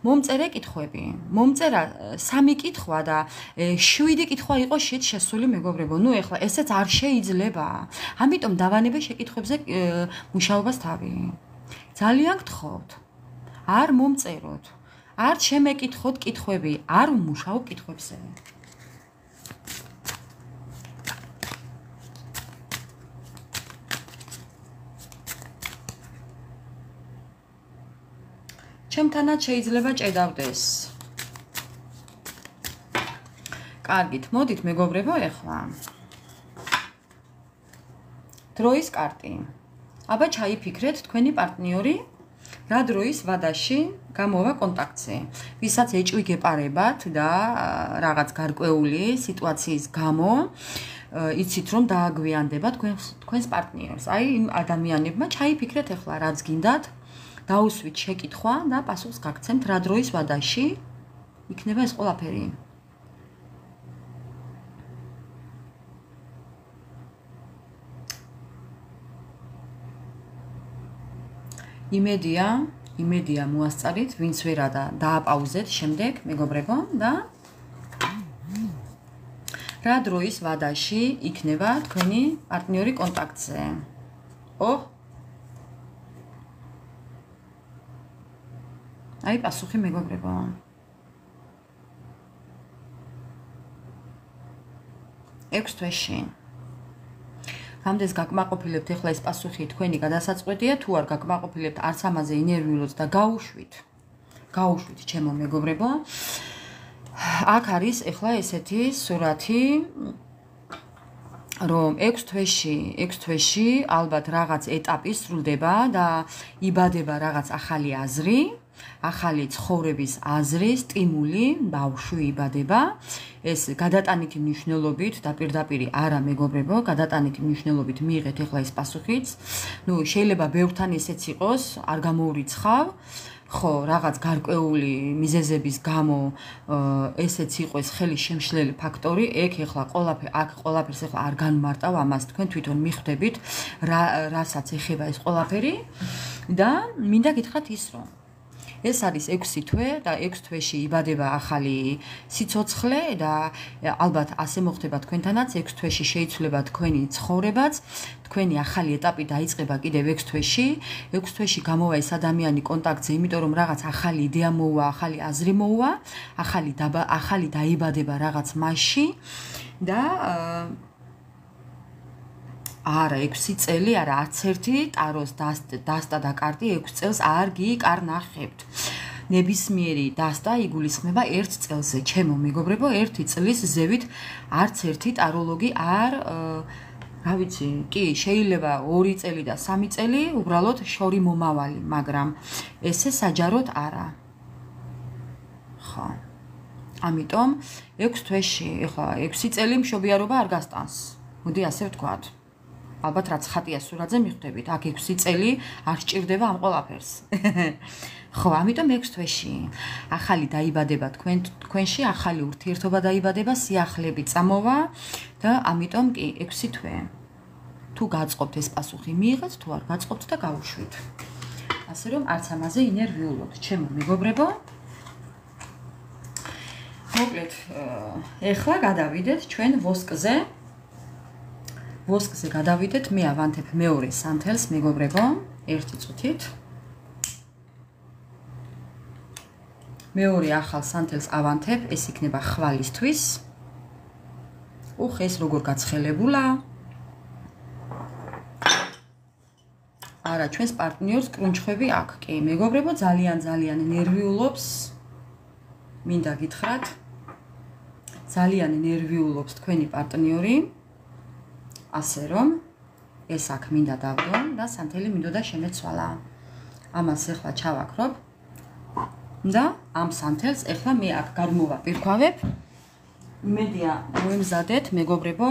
მომწერე კითხვები. მომწერა 3 კითხვა და 7 კითხვა იყო შეთ შესული მეგობრებო. ნუ ახლა ესეც არ შეიძლება. ამიტომ დავანებე შეკითხვებზე მუშაობას თავი. ძალიან გთხოვთ. არ მომწეროთ. არ შემეკითხოთ კითხვები, არ ვმუშაობ კითხვებზე. ჩემთანაც შეიძლება ჭედავდეს. კარგით, მოდით მეგობრებო, ეხლა. დროის კარტი. აბა ჩაიფიქრეთ თქვენი პარტნიორი რა დროის ვადაში გამოვა კონტაქტზე. ვისაც ეჭვი გეპარებათ და რაღაც გარკვეული სიტუაციის გამო იცით რომ დააგვიანდება თქვენს პარტნიორს. აი იმ ადამიანებმა ჩაიფიქრეთ ეხლა რაც გინდათ, დაუსვით შეკითხვა და პასუხს გაგცემთ რა დროის ვადაში იქნება ეს ყველაფერი. იმედია მოასწარით, ვინც ვერა და დააპაუზეთ შემდეგ, მეგობრებო, და რა დროის ვადაში იქნება თქვენი პარტნიორი კონტაქტზე. აი პასუხი მეგობრებო. ექვს თვეში. რამდენს გაკმაყოფილებთ ეხლა ეს პასუხი თქვენი გადასაწყვეტია, თუ არ გაკმაყოფილებთ, არც ამაზე ინერვიულობთ და გაუშვით ჩემო მეგობრებო. აქ არის ეხლა ესეთი სურათი, რომ 6 თვეში ალბათ რაღაც ეტაპი სრულდება და იბადება რაღაც ახალი აზრი, ახალი ცხოვრების აზრი, სტიმული, ბავშვი იბადება. ეს გადატანითი მნიშვნელობით და პირდაპირი არა მეგობრებო, გადატანითი მნიშვნელობით მიიღეთ ეხლა ეს პასუხიც. შეიძლება ბევრთან ესეც იყოს, არ გამოურიცხავ. ხო, რაღაც გარკვეული მიზეზების გამო ესეც იყოს ხელის შემშლელი ფაქტორი, აქ ყველაფერს ეხლა არ განმარტავ ამას, თქვენ თვითონ მიხვდებით რასაც ეხება ეს ყველაფერი და მინდა გითხრათ ის რომ ეს არის 6 თვე და 6 თვეში იბადება ახალი სიცოცხლე და ალბათ ასე მოხდება თქვენთანაც 6 თვეში შეიცვლება თქვენი ცხოვრებაც, თქვენი ახალი ეტაპი დაიწყება კიდევ 6 თვეში. 6 თვეში გამოვა ეს ადამიანი კონტაქტზე, იმიტომ რომ რაღაც ახალი იდეა მოუვა, ახალი აზრი მოუვა, ახალი დაიბადება რაღაც მასში და არა 6 წელი, არა არც ერთი ტაროს დასტა და კარტი 6 წელს არ გიკარნახებთ. ნებისმიერი დასტა იგულისხმება 1 წელზე. ჩემო მეგობრებო, 1 წლის ზევით არც ერთი ტაროლოგი არ რა ვიცი, კი, შეიძლება 2 წელი და 3 წელი უბრალოდ შორი მომავალი, მაგრამ ესე საჯაროდ არა. ხო. ამიტომ 6 თვეში, ეხლა 6 წელი მშობიარობა არ გასტანს. მოდი ასე ვთქვათ. ალბათ რაც ხატია სურათზე მიხვდებით, აქ 6 წელი არ სჭირდება ამ ყველაფერს. ხო, ამიტომ 6 თვეში ახალი დაიბადება თქვენში, ახალი ურთიერთობა დაიბადება, სიახლეები წამოვა და ამიტომ კი 6 თვე. თუ გაწყობთ ეს პასუხი მიიღეთ, თუ არ გაწყობთ და გაუშვით. ასე რომ არც ამაზე ინერვიულობთ, ჩემო მეგობრებო. მოკლედ, ეხლა გადავიდეთ ჩვენ ვოსკზე. ვოსკზე გადავიდეთ, მე ავანთებ მეორე სანთელს, მეგობრებო, 1 წუთით. მეორე ახალ სანთელს ავანთებ, ეს იქნება ხვალისთვის. ეს როგორ გაცხელებულა? არა, ჩვენს პარტნიორს კრუნჩხვები აქვს. კი, მეგობრებო, ძალიან ნერვიულობს. მინდა გითხრათ, ძალიან ნერვიულობს თქვენი პარტნიორი. ასე რომ ეს აქ მინდა დავდო და სანთელი მინდოდა შემეცვალა. ამას ეხლა ჩავაქრობ და ამ სანთელს ეხლა მე აქ გადმოვაპირქვავებ. იმედია მოემზადეთ, მეგობრებო.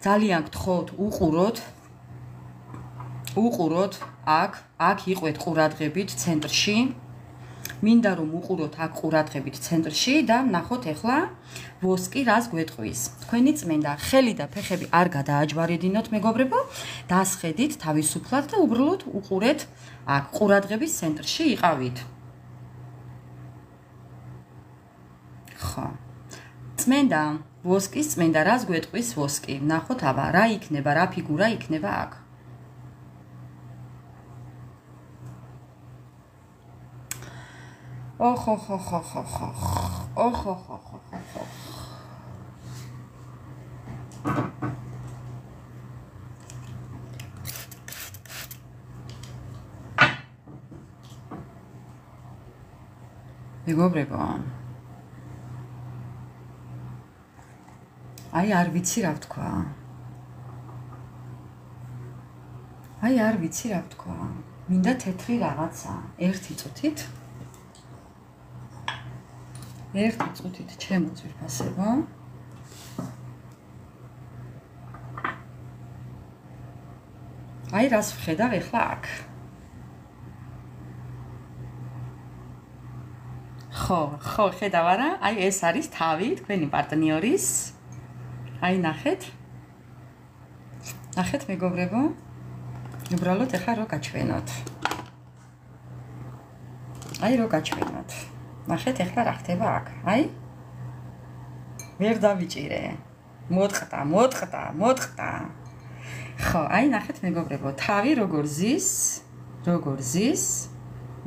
ძალიან გთხოვთ, უყუროთ აქ იყვეთ ყურადღებით ცენტრში. მინდა რომ უყუროთ აქ ყურადღებით ცენტრში და ნახოთ ეხლა ვოსკი რას გვეტყვის. თქვენი წმენდა ხელი და ფეხები არ გადააჯვარედინოთ, მეგობრებო, დასხედით თავისუფლად და უბრალოდ უყურეთ აქ ყურადღების ცენტრში იყავით. ხო. წმენდა, ვოსკის წმენდა რას გვეტყვის ვოსკი? ნახოთ აბა, რა იქნება, რა ფიგურა იქნება აქ. მეგობრებო, აი არ ვიცი რა ვთქვა. აი არ ვიცი რა ვთქვა. მინდა თეთრი რაღაცა. ერთი წუთით ჩემო ძვირფასებო. აი რას ვხედავ ახლა აქ. ხო, ხედავ არა? აი ეს არის თავი თქვენი პარტნიორის. აი ნახეთ მეგობრებო. უბრალოდ ახლა რო გაჩვენოთ. აი რო გაჩვენოთ. ნახეთ ახლა რა ხდება აქ. აი ვერ დავიჭირე. მოტყდა. ხო, აი ნახეთ მეგობრებო, თავი როგორ ზის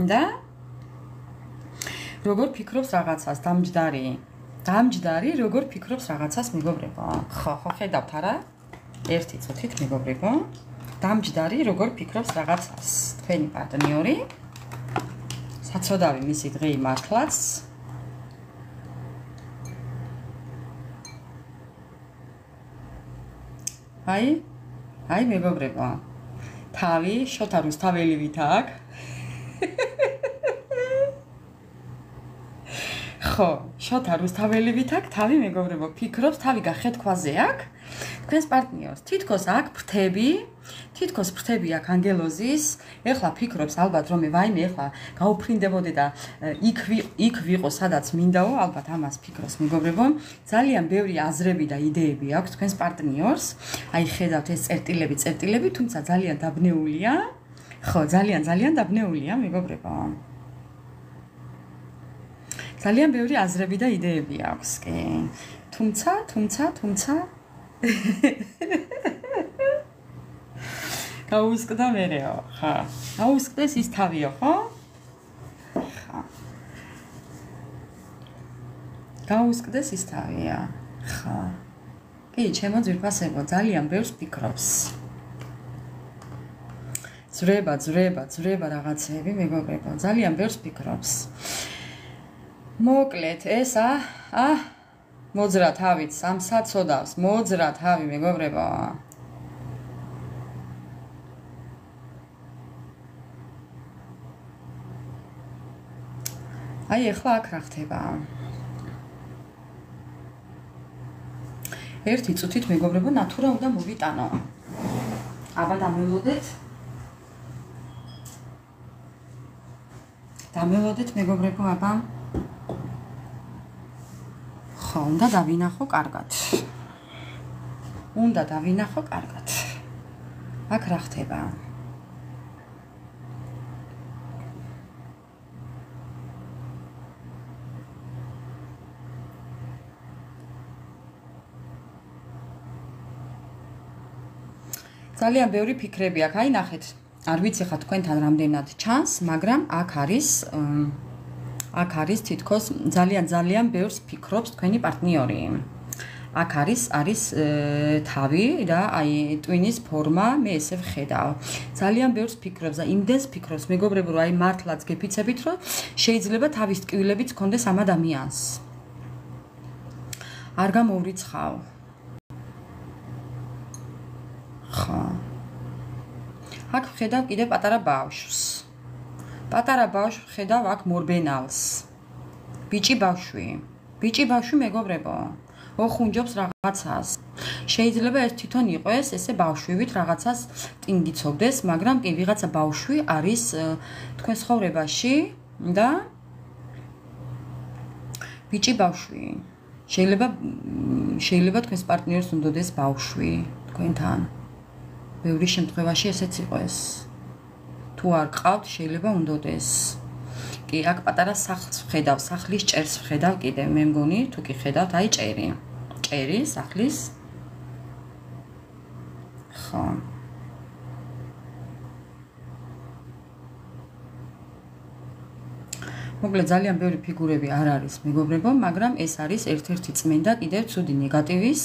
და როგორ ფიქრობს რაღაცას, დამჯდარი როგორ ფიქრობს რაღაცას მეგობრებო. ხო, ხედავთ არა? ერთი წუთით მეგობრებო. დამჯდარი როგორ ფიქრობს რაღაცას. თქვენი პარტნიორი. საცოდავი მისი დღე იმართლაც. აი მეგობრებო. თავი შოთა რუსთაველივით აქ. ხო, შოთა რუსთაველივით აქ თავი მეგობრებო ფიქრობს, თავი გახეთქვაზე აქ. თქვენს პარტნიორს თითქოს აქ ფრთები აქ ანგელოზის. ეხლა ფიქრობს ალბათ რომ ვაიმე ეხლა გაუფრინდებოდე და იქ ვიყო სადაც მინდაო, ალბათ ამას ფიქრობს მეგობრებო. ძალიან ბევრი აზრები და იდეები აქვს თქვენს პარტნიორს. აი ხედავთ ეს წერტილები, თუმცა ძალიან დაბნეულია. ხო, ძალიან დაბნეულია მეგობრებო. ძალიან ბევრი აზრები და იდეები აქვს კი. თუმცა გაუსკდა მერეო, ხა. გაუსკდეს ის თავიო, ხო? ხა. გაუსკდეს ის თავია, ხა. კი, ჩემო ძვირფასებო, ძალიან ბევრს ფიქრობს. ძრება რაღაცები, მეგობრებო, ძალიან ბევრს ფიქრობს. მოკლედ, ეს მოძრა თავით სამსაცოდავს, მოძრა თავი მეგობრებო. აი ახლა აქ რა ხდება? ერთი წუთით მეგობრებო, ნატურა უნდა მოვიტანო. აბა დამელოდეთ მეგობრებო, აბა. ხო, უნდა დავინახო კარგად. აქ რა ხდება? ძალიან ბევრი ფიქრები აქვს. აი ნახეთ. არ ვიცი ხა თქვენთან რამდენად ჩანს, მაგრამ აქ არის თითქოს ძალიან ბევრს ფიქრობს თქვენი პარტნიორი. აქ არის თავი და აი ტვინის ფორმა, მე ესე ვხედავ. ძალიან ბევრს ფიქრობს და იმდენს ფიქრობს მეგობრებო, რომ აი მართლაც გეფიცებით, რომ შეიძლება თავის ტკივილებიც კონდეს ამ ადამიანს. არ გამოვრიცხავ. ხო. აქ ვხედავ კიდე პატარა ბავშვს. პატარა ბავშვი ვხედავ აქ მორბენალს. ბიჭი ბავშვი მეგობრებო. ოხუნჯობს რაღაცას. შეიძლება ეს თვითონ იყოს ესე ბავშვივით რაღაცას ტინგიცობდეს, მაგრამ კი ვიღაცა ბავშვი არის თქვენ ცხოვრებაში და ბიჭი ბავშვი. შეიძლება თქვენს პარტნიორს უნდოდეს ბავშვი თქვენთან. ბევრი შემთხვევაში ესეც იყოს. თუ არ გყავთ, შეიძლება უნდოდეს. კი, აქ პატარა სახლს ვხედავ, სახლის ჭერს ვხედავ კიდე, მე მგონი, თუ კი ხედავთ, აი ჭერი სახლის. ხო. მოკლედ ძალიან ბევრი ფიგურები არ არის, მეგობრებო, მაგრამ ეს არის ერთ-ერთი წმენდა კიდევ ცუდი ნეგატივის,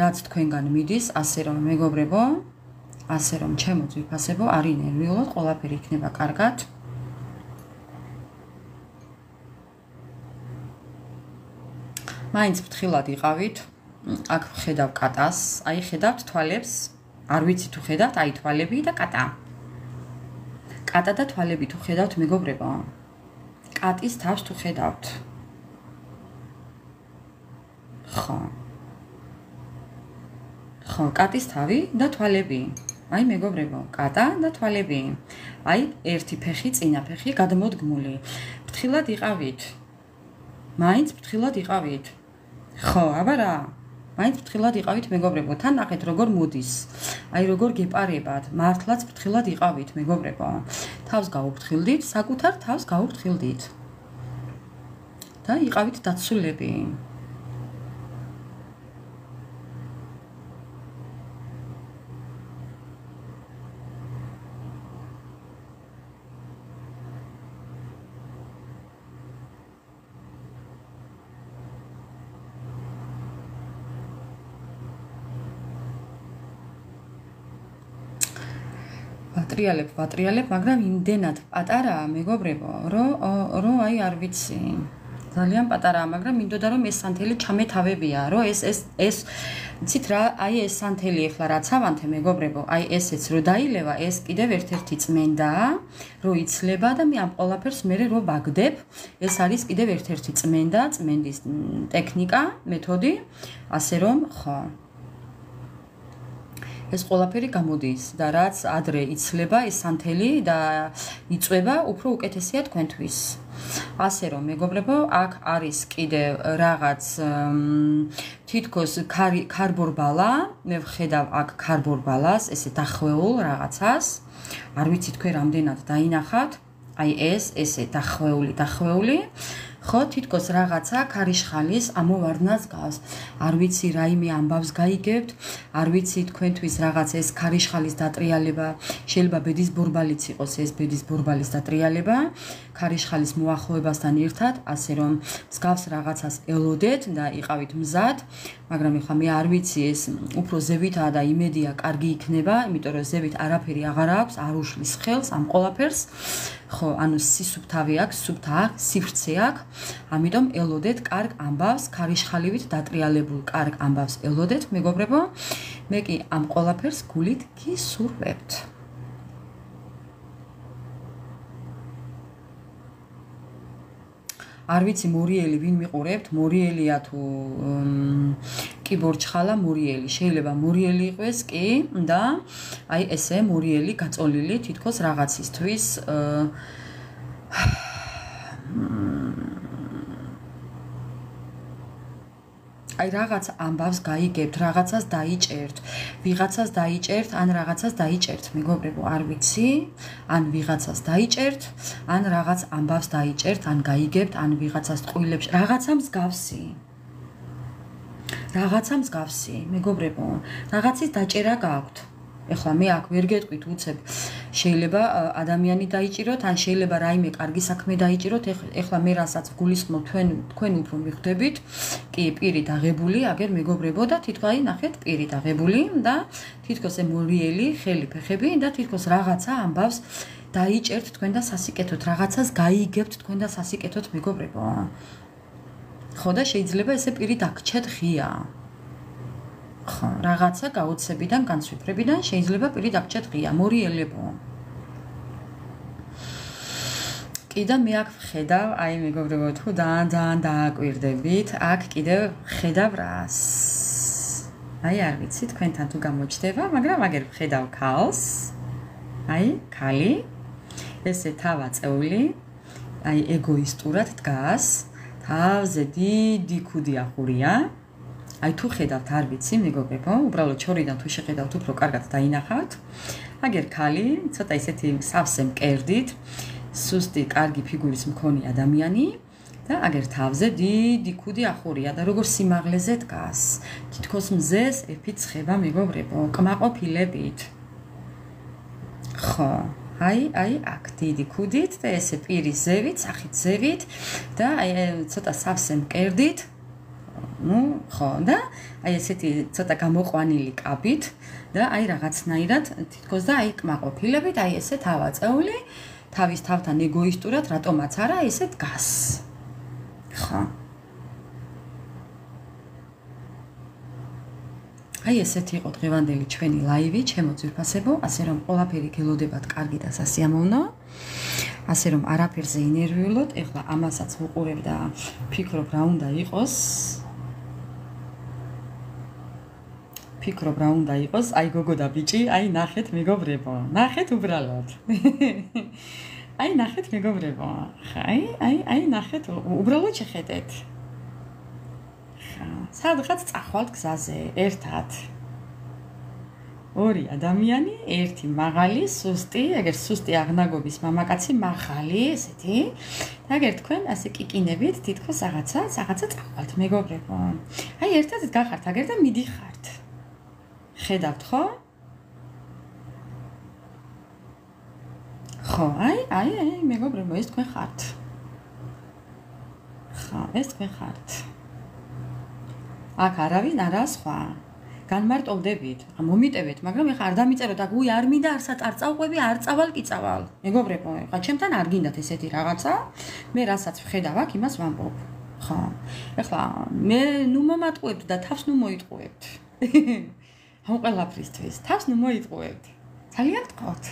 რაც თქვენგან მიდის, ასე რომ მეგობრებო, ასე რომ ჩემო ძვირფასებო, არ ინერვიულოთ, ყველაფერი იქნება კარგად. მაინც ფრთხილად იყავით. აქ ხედავ კატას, აი ხედავთ თვალებს, არ ვიცი თუ ხედავთ, აი თვალები და კატა. კატა და თვალები თუ ხედავთ, მეგობრებო. კატის თავს თუ ხედავთ. ხო, კატის თავი და თვალები. აი მეგობრებო, კატა და თვალები. აი ერთი ფეხი, წინა ფეხი გადმოდგმული. ფრთხილად იყავით. მაინც ფრთხილად იყავით. ხო, აბა რა. მაინც ფრთხილად იყავით მეგობრებო. თან ნახეთ როგორ მოდის. აი როგორ გეპარებათ. მართლაც ფრთხილად იყავით მეგობრებო. თავს გაუფრთხილდით, საკუთარ თავს გაუფრთხილდით. და იყავით დაცულები. ვატრიალებ, მაგრამ იმდენად პატარაა, მეგობრებო, რომ აი არ ვიცი. ძალიან პატარაა, მაგრამ მინდოდა რომ ეს სანთელი ჩამეთავებია, რომ ეს იცით რა, აი ეს სანთელი ახლა რაც ავანთე, მეგობრებო, აი ესეც რო დაილევა, ეს კიდევ ერთ-ერთი წმენდაა, რო იცლება და მე ამ ყველაფერს მე რო ვაგდებ, ეს არის კიდევ ერთ-ერთი წმენდა, წმენდის ტექნიკა, მეთოდი, ასე რომ, ხო. ეს ყველაფერი გამოდის და რაც ადრე იცლება ეს სანთელი და იწვება, უფრო უკეთესია თქვენთვის. ასე რომ, მეგობრებო, აქ არის კიდევ რაღაც თითქოს ქარბორბალა, მე ვხედავ აქ ქარბორბალას, ესე დახვეულ რაღაცას. არ ვიცი თქვენ რამდენად დაინახათ. აი ესე დახვეული. ხო, თითქოს რაღაცა ქარიშხალის ამოვარდნას გავს. არ ვიცი რაიმე ამბავს გაიგებთ, არ ვიცი თქვენთვის რაღაც ეს ქარიშხალის დატრიალება, შეიძლება ბედის ბორბალიც იყოს ეს ბედის ბორბალის დატრიალება, ქარიშხალის მოახლოებასთან ერთად, ასე რომ მსგავს რაღაცას ელოდეთ და იყავით მზად, მაგრამ ეხლა მე არ ვიცი ეს უფრო ზევითაა და იმედია კარგი იქნება, იმიტომ რომ ზევით არაფერი აღარ აქვს, არ უშლის ხელს ამ ყველაფერს. ხო, ანუ სისუფთავი აქვს, სუფთა აქვს, სივრცე აქვს. ამიტომ ელოდეთ კარგ ამბავს, ქარიშხალივით დატრიალებულ კარგ ამბავს ელოდეთ, მეგობრებო. მე კი ამ ყველაფერს გულით გისურვებთ. არ ვიცი მორიელი ვინ მიყურებთ, მორიელია თუ კი ბორჩხალა მორიელი, შეიძლება მორიელი იყოს კი და აი ესე მორიელი გაწოლილი თითქოს რაღაცისთვის აი რაღაც ამბავს გაიგებთ, რაღაცას დაიჭერთ, ვიღაცას დაიჭერთ, ან რაღაცას დაიჭერთ, მეგობრებო, არ ვიცი, ან ვიღაცას დაიჭერთ, ან რაღაც ამბავს დაიჭერთ, ან გაიგებთ, ან ვიღაცას ტყუილებს, რაღაცა მსგავსი, მეგობრებო, რაღაცის დაჭერა გაქვთ. ეხლა მე აქ ვერ გეტყვით უცებ, შეიძლება ადამიანი დაიჭიროთ, ან შეიძლება რაიმე კარგი საქმე დაიჭიროთ, ეხლა მე რასაც გულისხმობ, თქვენ უფრო მიხვდებით, კი, პირი დაღებული, აგერ მეგობრებო და თითქოს აი ნახეთ, პირი დაღებული და თითქოს მორიელი, ხელი, ფეხები და თითქოს რაღაცა ამბავს დაიჭერთ თქვენ და სასიკეთოთ, რაღაცას გაიგებთ თქვენ და სასიკეთოთ, მეგობრებო. ხო და შეიძლება ესე პირი დაგჩეთ ღია. ხო, რაღაცა გაოცებიდან, განსვიფრებიდან შეიძლება პირი დაგჭეთ ღია, მორიელებო. კი და მე აქ ვხედავ, აი მეგობრებო, თუ ძალიან დააკვირდებით, აქ კიდევ ვხედავ რას. აი არ ვიცი თქვენთან თუ გამოჩდება, მაგრამ აგერ ვხედავ ქალს. აი, ქალი. ესე თავაწეული, აი ეგოისტურად დგას, თავზე დიდი ქუდი ახურია. აი თუ ხედავთ, არ ვიცი, მეგობრებო, უბრალოდ ჩორიდან თუ შეხედავთ, უფრო კარგად დაინახავთ. აგერ ქალი, ცოტა ისეთი სავსე მკერდით, სუსტი, კარგი ფიგურის მქონე ადამიანი და აგერ თავზე დიდი ქუდი ახურია და როგორ სიმაღლეზე დგას. თითქოს მზეს ეფიცხება, მეგობრებო, კმაყოფილებით. ხო, აი აქ დიდი ქუდით და ესე პირის ზევით, სახით ზევით და აი ცოტა სავსე მკერდით. ну, ხო, და აი ესეთი ცოტა გამოყვანილი კაბით და აი რაღაცნაირად თითქოს და აი კმაყოფილებით, აი ესე თავაწეული, თავის თავთან ეგოისტურად, რატომაც არა, ესე დგას. ხო. აი ესეთი იყო დღევანდელი ჩვენი ლაივი, ჩემო ძვირფასებო, ასე რომ ყველაფერი გელოდებათ კარგი და სასიამოვნო. ასე რომ არაფერზე ინერვიულოთ, ეხლა ამასაც ვუყურებ და ფიქრობ რა უნდა იყოს. ფიქრობ რა უნდა იყოს, აი გოგო და ბიჭი, აი ნახეთ მეგობრებო, ნახეთ უბრალოდ. აი ნახეთ მეგობრებო. აი ნახეთ, უბრალოდ შეხედეთ. სადღაც წახვალთ გზაზე, ერთად. ორი ადამიანი, ერთი მაღალი, სუსტი, ეგერ სუსტი აღნაგობის მამაკაცი, მაღალი, ესეთი. და ეგერ თქვენ ასე კიკინებით, თითქოს რაღაცა წახვალთ მეგობრებო. აი ერთად გახართ, აგერ და მიდიხართ. ხედავთ ხო? ხო, აი მეგობრებო, ეს თქვენ ხართ. ხო, ეს თქვენ ხართ. აქ არავინ არაა სხვა. განმარტოვდებით, მომიტევეთ, მაგრამ ეხა არ დამიწეროთ, აქ უი არ მინდა არსაც არ წავყვები, არ წავალ კი წავალ. მეგობრებო, ეხა ჩემთან არ გინდათ ესეთი რაღაცა. მე რასაც ვხედავ აქ, იმას ვამბობ. ხო. ეხლა მე ნუ მომატყუებთ და თავს ნუ მოიტყუებთ. ამ ყველაფრისთვის თავს ნუ მოიტყუებთ. ძალიან გთხოვთ.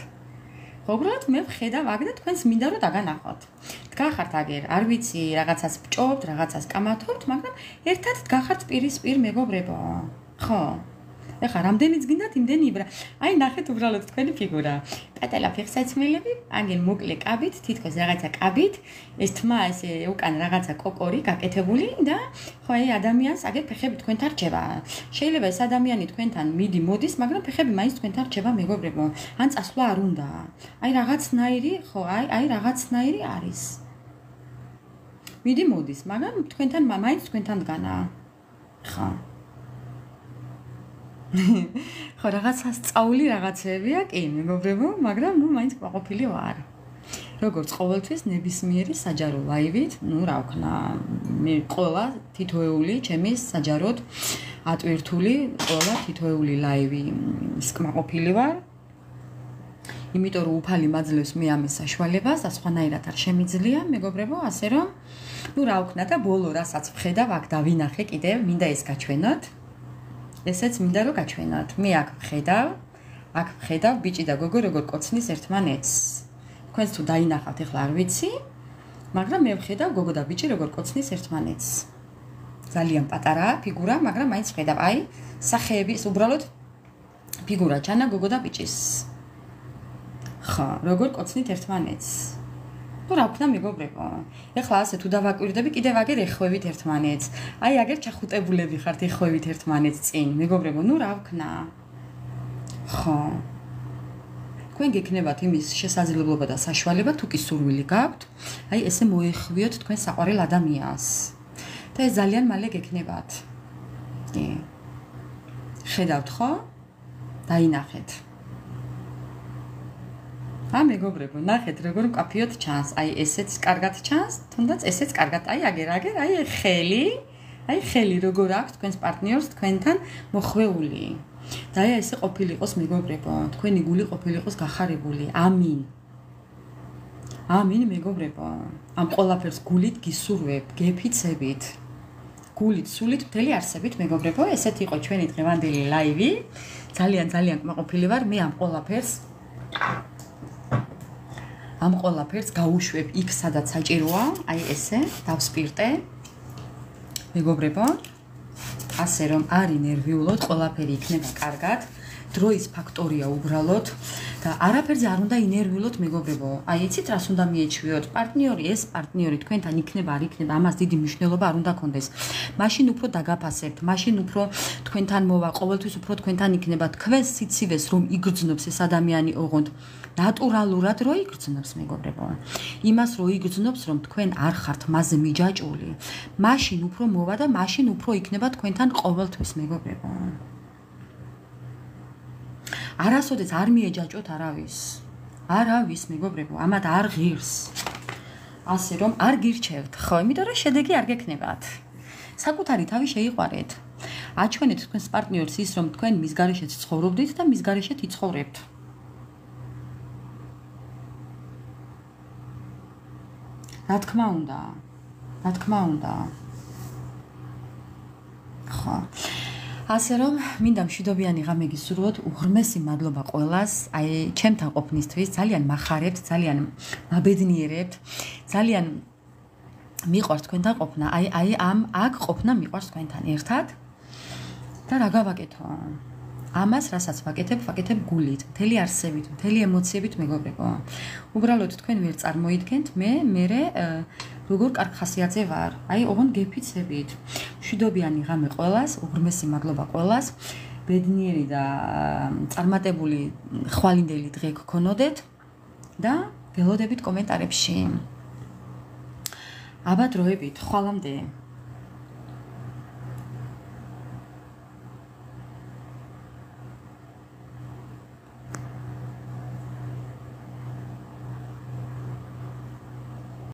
უბრალოდ მე ვხედავ აქ და თქვენს მინდა რომ დაგანახოთ. დგახართ აგერ, არ ვიცი, რაღაცას ბჭობთ, რაღაცას კამათობთ, მაგრამ ერთად დგახართ პირისპირ მეგობრებო. ხო. ეხლა რამდენიც გინდათ, იმდენი იბრა. აი ნახეთ უბრალოდ თქვენი ფიგურა. პატარა ფეხსაცმელები, აგერ მოკლე კაბით, თითქოს რაღაცა კაბით, ეს თმა ესე უკან რაღაცა კოკორი გაკეთებული და ხო აი ადამიანს აგერ ფეხები თქვენთან რჩება. შეიძლება ეს ადამიანი თქვენთან მოდის, მაგრამ ფეხები მაინც თქვენთან რჩება მეგობრებო. ან წასვლა არ უნდა. აი რაღაცნაირი, ხო, აი რაღაცნაირი არის. მოდის, მაგრამ თქვენთან მაინც თქვენთან დგანა. ხო. ხო, რაღაცა სწავლი რაღაცებია, კი, მეგობრებო, მაგრამ ნუ მაინც ყოფილი ვარ. როგორც ყოველთვის ნებისმიერი საჯარო ლაივით, ნუ რა ვქნა, მე ყველა თითოეული ჩემი საჯაროდ ატვირთული, ყველა თითოეული ლაივი სკმაყოფილი ვარ. იმიტომ რომ უფალი მაძლევს მე ამის საშუალებას და სხვანაირად არ შემიძლია, მეგობრებო, ასე რომ ნუ რა ვქნა და ბოლო რასაც ვხედავ, აქ დავინახე კიდევ, მინდა ეს გაჩვენოთ. ესეც მინდა რომ გაჩვენოთ. მე აქ ვხედავ ბიჭი და გოგო როგორ კოცნის ერთმანეთს. თქვენს თუ დაინახავთ, ეხლა არ ვიცი, მაგრამ მე ვხედავ გოგო და ბიჭი როგორ კოცნის ერთმანეთს. ძალიან პატარაა ფიგურა, მაგრამ მაინც ვხედავ. აი, სახეების უბრალოდ ფიგურა ჩანა გოგო და ბიჭის. ხო, როგორ კოცნით ერთმანეთს. თუ რა ვქნა მეგობრებო, ეხლა ასე თუ დავაკვირდები, კიდევ აგერ ეხვევით ერთმანეთს. აი აგერ ჩახუტებულები ხართ ეხვევით ერთმანეთს წინ, მეგობრებო, ნუ რა ვქნა. ხო. თქვენ გექნებათ იმის შესაძლებლობა და საშუალება, თუ კი სურვილი გაქვთ, აი ესე მოეხვიოთ თქვენ საყვარელ ადამიანს. და ეს ძალიან მალე გექნებათ. კი. ხედავთ ხო? დაინახეთ. მეგობრებო, ნახეთ როგორ მკაფიოდ ჩანს. აი ესეც კარგად ჩანს, თუნდაც ესეც კარგად. აი აგერ, აი ხელი როგორ აქვს თქვენს პარტნიორს თქვენთან მოხვეული. და აი ესე ყოფილიყოს მეგობრებო, თქვენი გული ყოფილიყოს გახარებული. ამინ. ამინ მეგობრებო. ამ ყველაფერს გულით გისურვებთ, გეფიცებით. გულით, სულით, მთელი არსებით მეგობრებო, ესეთი იყო ჩვენი დღევანდელი ლაივი. ძალიან კმაყოფილი ვარ მე ამ ყველაფერს გავუშვებ იქ, სადაც საჭიროა, აი ესე, დავსპირტე. მეგობრებო, ასე რომ არ ინერვიულოთ, ყველაფერი იქნება კარგად. დროის ფაქტორია უბრალოდ და არაფერზე არ უნდა ინერვიულოთ მეგობრებო. აი იცით რას უნდა მიეჩვიოთ? პარტნიორი თქვენთან იქნება, არ იქნება, ამას დიდი მნიშვნელობა არ უნდა კონდეს. მაშინ უფრო დაგაფასებთ, მაშინ უფრო თქვენთან მოვა, ყოველთვის უფრო თქვენთან იქნება. თქვენს სიცივეს რომ იგრძნობს ეს ადამიანი ოღონდ ნატურალურად რო იგრძნობს მეგობრებო. იმას რო იგრძნობს რომ თქვენ არ ხართ მასზე მიჯაჭვული, მაშინ უფრო მოვა და მაშინ უფრო იქნება თქვენთან ყოველთვის მეგობრებო. არასოდეს არ მიეჯაჭოთ არავის მეგობრებო, ამათ არ ღირს. ასე რომ არ გირჩევთ, ხო, იმიტომ რომ შედეგი არ გექნებათ. საკუთარი თავი შეიყვარეთ. აჩვენეთ თქვენს პარტნიორს ის რომ თქვენ მის გარეშეც ცხოვრობდით და მის გარეშეც იცხოვრებთ. რა თქმა უნდა. ხო. ასე რომ მინდა მშვიდობიანი ღამე გისურვოთ, უღრმესი მადლობა ყველას, აი ჩემთან ყოფნისთვის, ძალიან მახარებთ, ძალიან მაბედნიერებთ, ძალიან მიყვარს თქვენთან ყოფნა, აი ამ აქ ყოფნა მიყვარს თქვენთან ერთად და რა გავაკეთო? ამას რასაც ვაკეთებ გულით, მთელი არსებით, მთელი ემოციებით მეგობრებო. უბრალოდ თქვენ ვერ წარმოიდგენთ მე როგორ კარგ ხასიათზე ვარ. აი ოღონდ გეფიცებით. მშვიდობიანი ღამე ყველას, უღრმესი მადლობა ყველას. ბედნიერი და წარმატებული ხვალინდელი დღე გქონოდეთ და ველოდებით კომენტარებში. აბა დროებით, ხვალამდე.